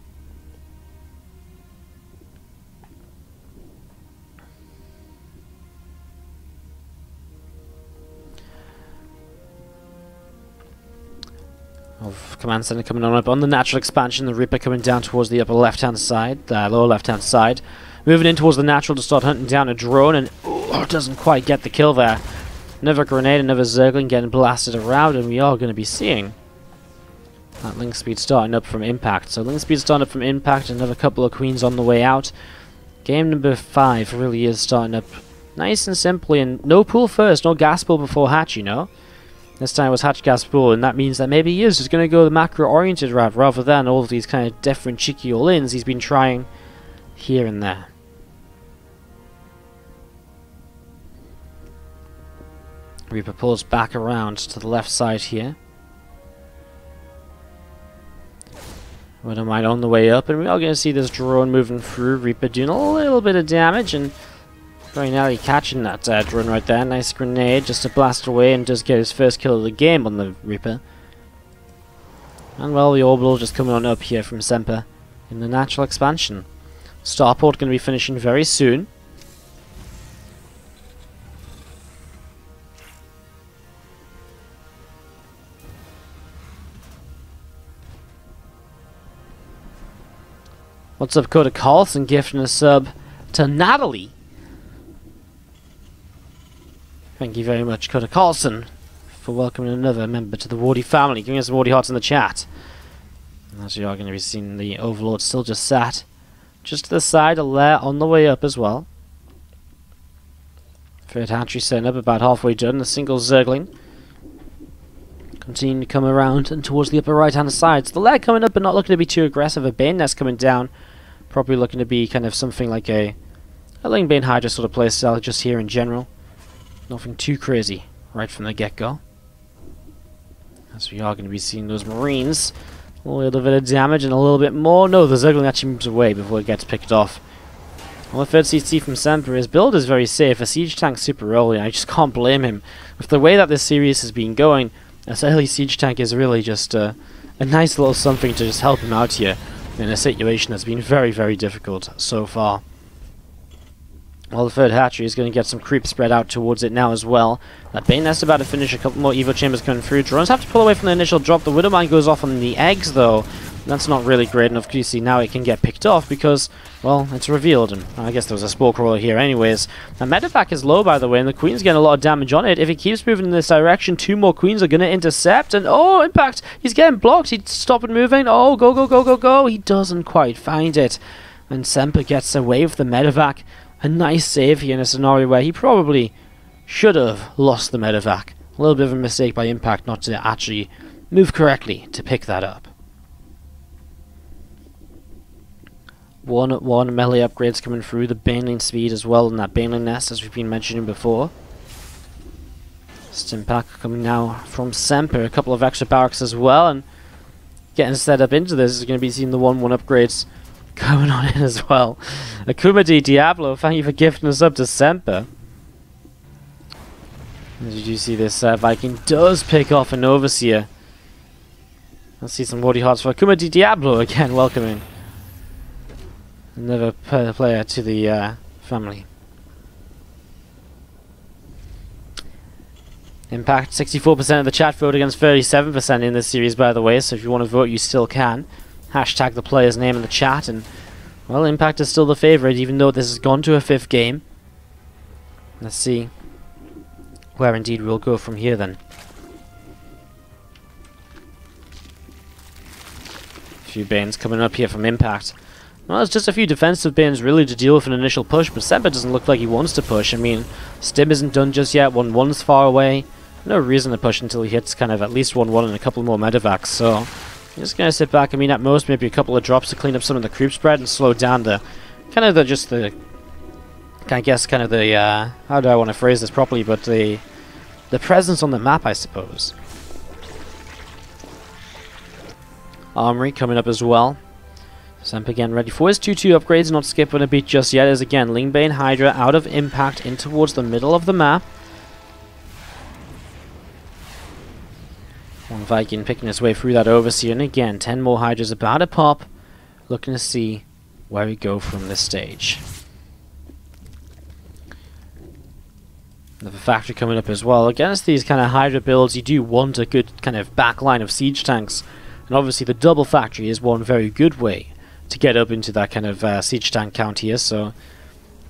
Of Command Center coming on up on the natural expansion, the Reaper coming down towards the upper left-hand side, lower left-hand side. Moving in towards the natural to start hunting down a drone, and doesn't quite get the kill there. Another grenade, another Zergling getting blasted around, and we are going to be seeing that link speed starting up from Impact. So link speed starting up from Impact, another couple of Queens on the way out. Game number 5 really is starting up nice and simply, and no pool first, no gas pool before hatch, you know. This time it was hatch gas pool, and that means that maybe he is just going to go the macro-oriented route rather than all of these kind of different cheeky all-ins he's been trying here and there. Reaper pulls back around to the left side here. Wouldn't mind on the way up, and we are going to see this drone moving through. Reaper doing a little bit of damage, and very narrowly catching that drone right there. Nice grenade just to blast away and just get his first kill of the game on the Reaper. And well, the orbital just coming on up here from Semper in the natural expansion. Starport going to be finishing very soon. What's up, Coda Carlson gifting a sub to Natalie. Thank you very much, Coda Carlson, for welcoming another member to the Wardy family, giving us some Wardy hearts in the chat. And as you are going to be seeing, the Overlord still just sat just to the side, a lair on the way up as well. Third hatchery setting up, about halfway done. A single Zergling continuing to come around and towards the upper right hand side. So the lair coming up but not looking to be too aggressive. A Bane Nest coming down, probably looking to be kind of something like a Ling Bane Hydra sort of playstyle just here in general. Nothing too crazy right from the get-go. As we are going to be seeing those Marines. A little bit of damage and a little bit more. No, the Zergling actually moves away before it gets picked off. Well, the third CC from Semper, his build is very safe. A siege tank super early, and I just can't blame him. With the way that this series has been going, this early siege tank is really just a nice little something to just help him out here in a situation that's been very, very difficult so far. Well, the third hatchery is going to get some creep spread out towards it now as well. That Bane Nest about to finish, a couple more Evo Chambers coming through. Drones have to pull away from the initial drop. The Widowmine goes off on the eggs, though. That's not really great enough. You see, now it can get picked off because, well, it's revealed. And I guess there was a Spore Crawler here anyways. The medevac is low, by the way, and the Queen's getting a lot of damage on it. If he keeps moving in this direction, 2 more Queens are going to intercept. And, oh, Impact! He's getting blocked. He's stopping moving. Oh, go, go, go, go, go. He doesn't quite find it. And Semper gets away with the medevac. A nice save here in a scenario where he probably should have lost the medevac. A little bit of a mistake by Impact not to actually move correctly to pick that up. 1-1 melee upgrades coming through. The Baneling speed as well, and that Baneling nest as we've been mentioning before. Stim pack coming now from Semper. A couple of extra barracks as well, and getting set up into this is going to be seeing the 1-1 upgrades going on in as well. Akuma Di Diablo, thank you for gifting us up to Semper. As you do see, this Viking does pick off an Overseer. Let's see some Wardy Hearts for Akuma Di Diablo again, welcoming another player to the family. Impact, 64% of the chat vote against 37% in this series, by the way, so if you want to vote, you still can. Hashtag the player's name in the chat, and, well, Impact is still the favourite, even though this has gone to a 5th game. Let's see where indeed we'll go from here, then. A few Banes coming up here from Impact. Well, it's just a few defensive Banes really to deal with an initial push, but Semper doesn't look like he wants to push. I mean, Stim isn't done just yet, 1-1's far away. No reason to push until he hits kind of at least 1-1 and a couple more medevacs, so I'm just going to sit back. I mean, at most, maybe a couple of drops to clean up some of the creep spread and slow down the, kind of the, I guess, kind of the, how do I want to phrase this properly, but the presence on the map, I suppose. Armory coming up as well. Semper again ready for his 2-2 upgrades, not skipping a beat just yet, as again, Lingbane Hydra out of Impact in towards the middle of the map. One Viking picking his way through that Overseer, and again, 10 more Hydras about to pop, looking to see where we go from this stage. Another factory coming up as well. Against these kind of Hydra builds, you do want a good kind of backline of siege tanks, and obviously the double factory is one very good way to get up into that kind of siege tank count here, so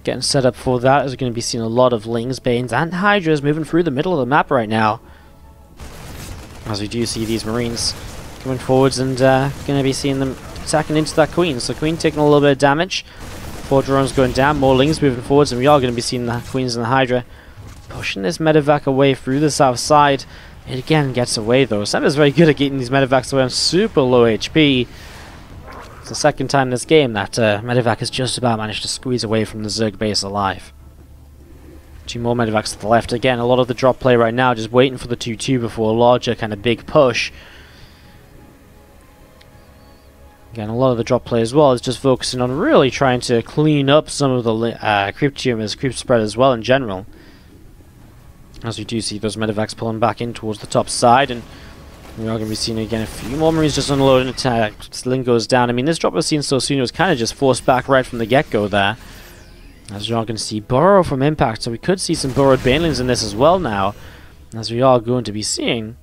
getting set up for that, as we're going to be seeing a lot of Lings, Banes, and Hydras moving through the middle of the map right now. As we do see these Marines coming forwards, and going to be seeing them attacking into that Queen. So Queen taking a little bit of damage. 4 drones going down, more Lings moving forwards, and we are going to be seeing the Queens and the Hydra pushing this medevac away through the south side. It again gets away though. Semper's very good at getting these medevacs away on super low HP. It's the second time this game that medevac has just about managed to squeeze away from the Zerg base alive. 2 more medevacs to the left. Again, a lot of the drop play right now, just waiting for the 2-2 before a larger kind of big push. Again, a lot of the drop play as well is just focusing on really trying to clean up some of the creep tumors, creep spread as well in general. As we do see those medevacs pulling back in towards the top side, and we are going to be seeing again a few more Marines just unloading attack. Sling goes down. I mean, this drop was seen so soon, it was kind of just forced back right from the get-go there. As we are going to see Burrow from Impact, so we could see some burrowed Banelings in this as well now. As we are going to be seeing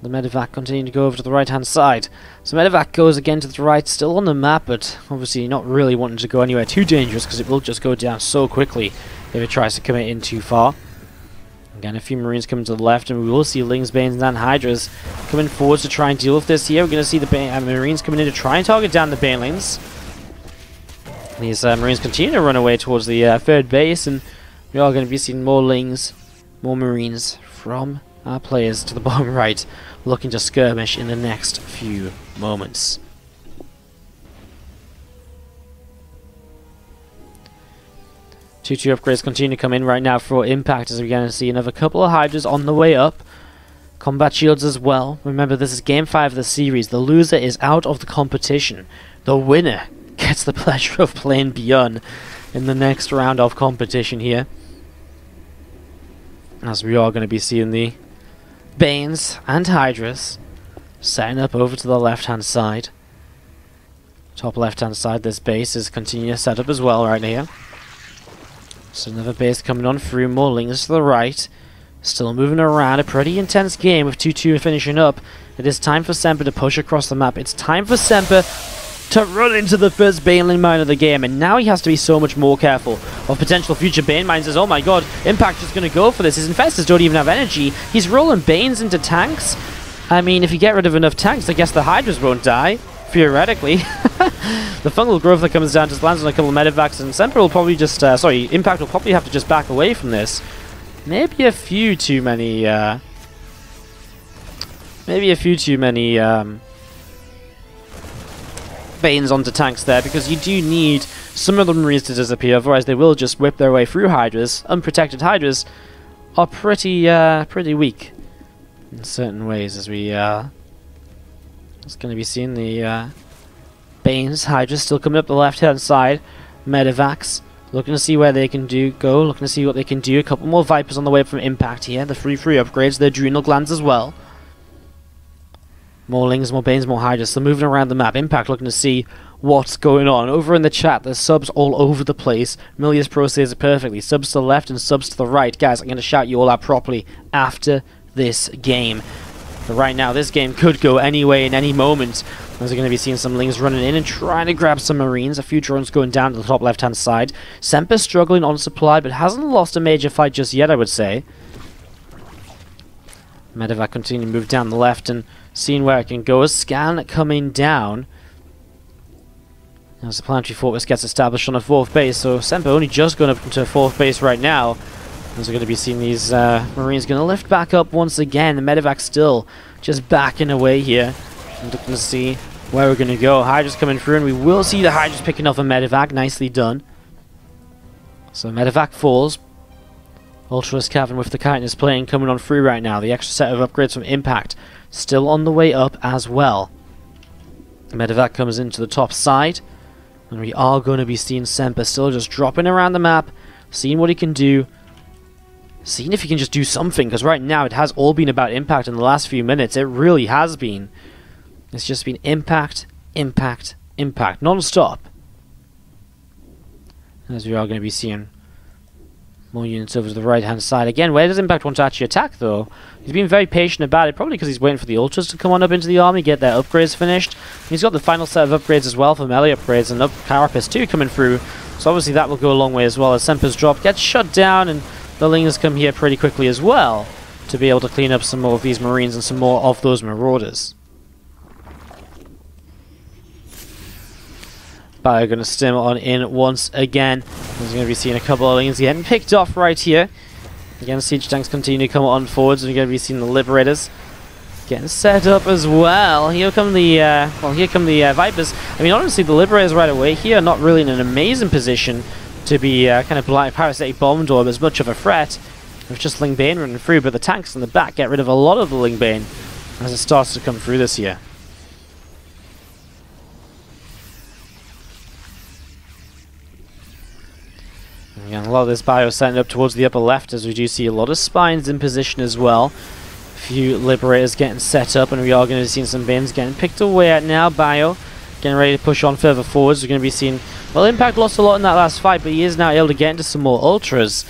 the medevac continue to go over to the right-hand side. So medevac goes again to the right, still on the map, but obviously not really wanting to go anywhere too dangerous, because it will just go down so quickly if it tries to commit in too far. Again, a few Marines coming to the left, and we will see Lings, Banes, and Hydras coming forward to try and deal with this here. We're going to see the Marines coming in to try and target down the Banelings. These Marines continue to run away towards the 3rd base, and we are going to be seeing more Lings, more Marines from our players to the bottom right, looking to skirmish in the next few moments. Two upgrades continue to come in right now for Impact, as we're going to see another couple of Hydras on the way up. Combat shields as well. Remember, this is Game 5 of the series. The loser is out of the competition. The winner gets the pleasure of playing Beyond in the next round of competition here. As we are going to be seeing the Banes and Hydras setting up over to the left-hand side. Top left-hand side, this base is continuing to set up as well right here. So another base coming on through, more Lings to the right. Still moving around, a pretty intense game with 2-2 finishing up. It is time for Semper to push across the map. It's time for Semper to run into the first Baneling mine of the game, and now he has to be so much more careful of potential future Bane mines. As, oh my god, Impact is going to go for this. His Infestors don't even have energy. He's rolling Banes into tanks. I mean, if you get rid of enough tanks, I guess the Hydras won't die, theoretically. The fungal growth that comes down just lands on a couple of medevacs, and Semper will probably just, Impact will probably have to just back away from this. Maybe a few too many, Banes onto tanks there, because you do need some of the Marines to disappear, otherwise they will just whip their way through Hydras. Unprotected Hydras are pretty weak in certain ways, as we it's going to be seeing the Banes. Hydras still coming up the left-hand side. Medivacs looking to see where they can go, looking to see what they can do. A couple more Vipers on the way up from Impact here. The free upgrades, their Adrenal Glands as well. More Lings, more Banes, more Hydras. So moving around the map. Impact looking to see what's going on. Over in the chat, there's subs all over the place. Milius Pro says it perfectly. Subs to the left and subs to the right. Guys, I'm going to shout you all out properly after this game. But right now, this game could go any way in any moment. As we're going to be seeing some Lings running in and trying to grab some Marines. A few drones going down to the top left-hand side. Semper struggling on supply, but hasn't lost a major fight just yet, I would say. Medivac continuing to move down the left and seeing where it can go. A scan coming down. As the Planetary Fortress gets established on a 4th base, so Semper only just going up into a 4th base right now. As we're going to be seeing these Marines going to lift back up once again. The Medivac still just backing away here. And looking to see where we're going to go. Hydras coming through, and we will see the Hydras picking off a Medivac. Nicely done. So Medivac falls. Ultras Cavern with the Chitinous Plane coming on through right now. The extra set of upgrades from Impact still on the way up as well. Medivac comes into the top side. And we are going to be seeing Semper still just dropping around the map. Seeing what he can do. Seeing if he can just do something. Because right now it has all been about Impact in the last few minutes. It really has been. It's just been Impact, Impact, Impact. Non-stop. As we are going to be seeing more units over to the right-hand side. Again, where does Impact want to actually attack, though? He's been very patient about it, probably because he's waiting for the Ultras to come on up into the army, get their upgrades finished. He's got the final set of upgrades as well for melee upgrades, and Carapace too coming through. So obviously that will go a long way as well, as Semper's drop gets shut down, and the Lings come here pretty quickly as well to be able to clean up some more of these Marines and some more of those Marauders. Bio going to stim on in once again. We're going to be seeing a couple of Lings getting picked off right here. Again, siege tanks continue to come on forwards. We're going to be seeing the Liberators getting set up as well. Here come the Vipers. I mean, honestly, the Liberators right away here are not really in an amazing position to be kind of parasitic bombed or as much of a threat. With just Ling Bane running through, but the tanks in the back get rid of a lot of the Ling Bane as it starts to come through this year. Again, a lot of this bio setting up towards the upper left, as we do see a lot of spines in position as well. A few Liberators getting set up, and we are going to be seeing some Banes getting picked away at now. Bio getting ready to push on further forwards. We're going to be seeing, well, Impact lost a lot in that last fight, but he is now able to get into some more Ultras.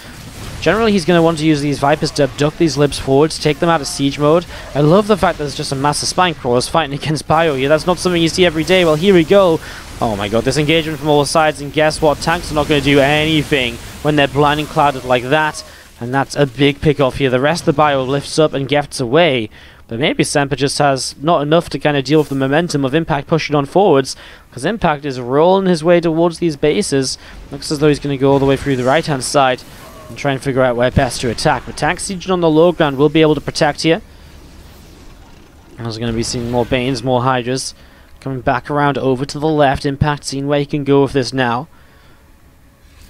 Generally, he's going to want to use these Vipers to abduct these Libs forwards, take them out of siege mode. I love the fact that there's just a massive spine crawlers fighting against Bio here. That's not something you see every day. Well, here we go. Oh my god, this engagement from all sides, and guess what? Tanks are not going to do anything when they're blinding clouded like that. And that's a big pick off here. The rest of the Bio lifts up and gets away. But maybe Semper just has not enough to kind of deal with the momentum of Impact pushing on forwards, because Impact is rolling his way towards these bases. Looks as though he's going to go all the way through the right-hand side and try and figure out where best to attack. But tank sieging on the low ground will be able to protect here. I was going to be seeing more Banes, more Hydras. Coming back around over to the left. Impact seeing where he can go with this now.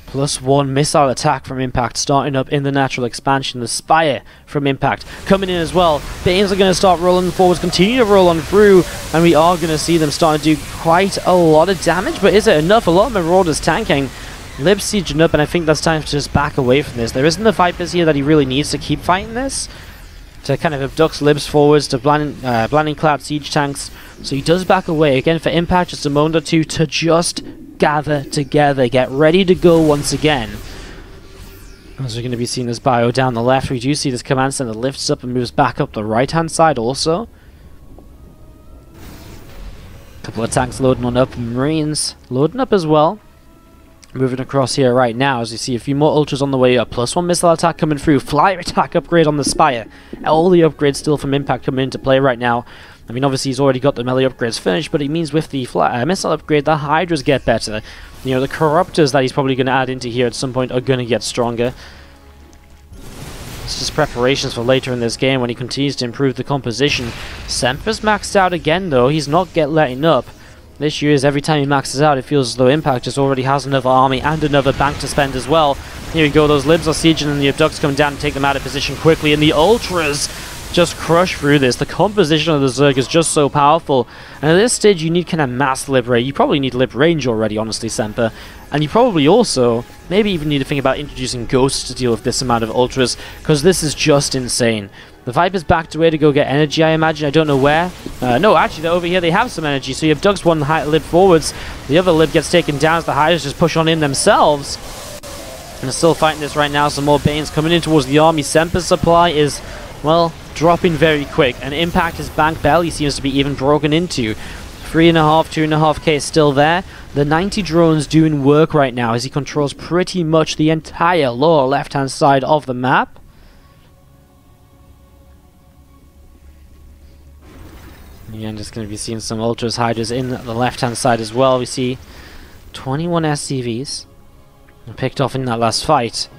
+1 missile attack from Impact starting up in the natural expansion. The Spire from Impact coming in as well. Banes are going to start rolling forwards, continue to roll on through, and we are going to see them starting to do quite a lot of damage. But is it enough? A lot of Marauders tanking. Lib sieging up, and I think that's time to just back away from this. There isn't the Vipers here that he really needs to keep fighting this, to kind of abduct Libs forwards, to blinding cloud siege tanks. So he does back away. Again, for Impact, just a moment or two to just gather together, get ready to go once again. As we're going to be seeing this Bio down the left, we do see this command center lifts up and moves back up the right hand side also. A couple of tanks loading on up, Marines loading up as well. Moving across here right now as you see a few more Ultras on the way up. +1 missile attack coming through. Flyer attack upgrade on the Spire. All the upgrades still from Impact coming into play right now. I mean, obviously he's already got the melee upgrades finished, but it means with the missile upgrade, the Hydras get better. You know, the Corruptors that he's probably going to add into here at some point are going to get stronger. It's just preparations for later in this game when he continues to improve the composition. Semper's maxed out again, though. He's not letting up. The issue is every time he maxes out, it feels as though Impact just already has another army and another bank to spend as well. Here we go, those libs are sieging and the abducts come down and take them out of position quickly, and the ultras just crush through this. The composition of the Zerg is just so powerful, and at this stage you need kind of mass lib rate. You probably need lib range already, honestly, Semper, and you probably also maybe even need to think about introducing ghosts to deal with this amount of ultras, because this is just insane. The Viper's backed away to go get energy, I imagine. I don't know where. No, actually, they're over here. They have some energy, so he abducts one lib forwards. The other lib gets taken down as the Hydras just push on in themselves. And they're still fighting this right now. Some more Banes coming in towards the army. Semper's supply is, well, dropping very quick. And Impact, his bank barely seems to be even broken into. 3.5, 2.5k is still there. The 90 drones doing work right now as he controls pretty much the entire lower left-hand side of the map. Again, just going to be seeing some Ultras Hydras in the left-hand side as well. We see 21 SCVs picked off in that last fight.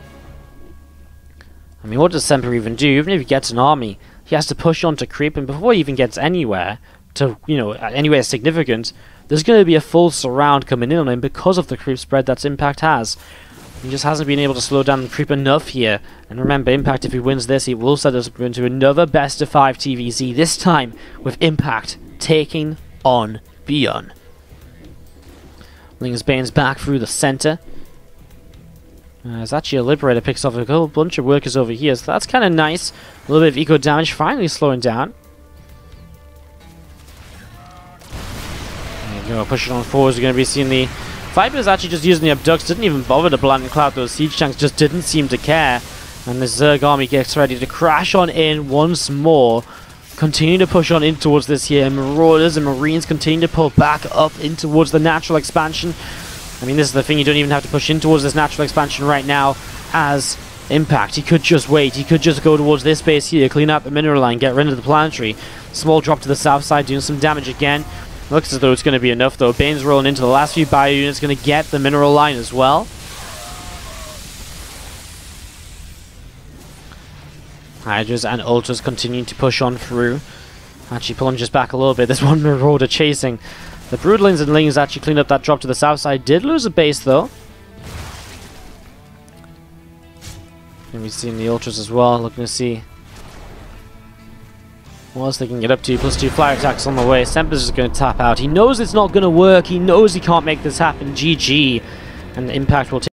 I mean, what does Semper even do? Even if he gets an army, he has to push on to creep, and before he even gets anywhere, to, you know, anywhere significant, there's going to be a full surround coming in on him because of the creep spread that Impact has. He just hasn't been able to slow down the creep enough here. And remember, Impact, if he wins this, he will set us up into another best of 5 TvZ, this time with Impact taking on Beyond. Ling's Bane's back through the center. There's actually a Liberator picks off a whole bunch of workers over here, so that's kind of nice. A little bit of eco damage finally slowing down. There you go, pushing on forwards. We're going to be seeing the Viper's actually just using the abducts, didn't even bother to blind and cloud those siege tanks, just didn't seem to care. And the Zerg army gets ready to crash on in once more. Continue to push on in towards this here. Marauders and Marines continue to pull back up in towards the natural expansion. I mean, this is the thing, you don't even have to push in towards this natural expansion right now as Impact. He could just wait, he could just go towards this base here, clean out the mineral line, get rid of the planetary. Small drop to the south side, doing some damage again. Looks as though it's going to be enough though. Bane's rolling into the last few bio units, going to get the mineral line as well. Hydras and Ultras continuing to push on through. Actually pulling just back a little bit. There's one Marauder chasing. The Broodlings and Lings actually cleaned up that drop to the south side. Did lose a base though. And we've seen the Ultras as well. Looking to see what else they can get up to. +2 flyer attacks on the way. Semper's just going to tap out. He knows it's not going to work. He knows he can't make this happen. GG. And Impact will take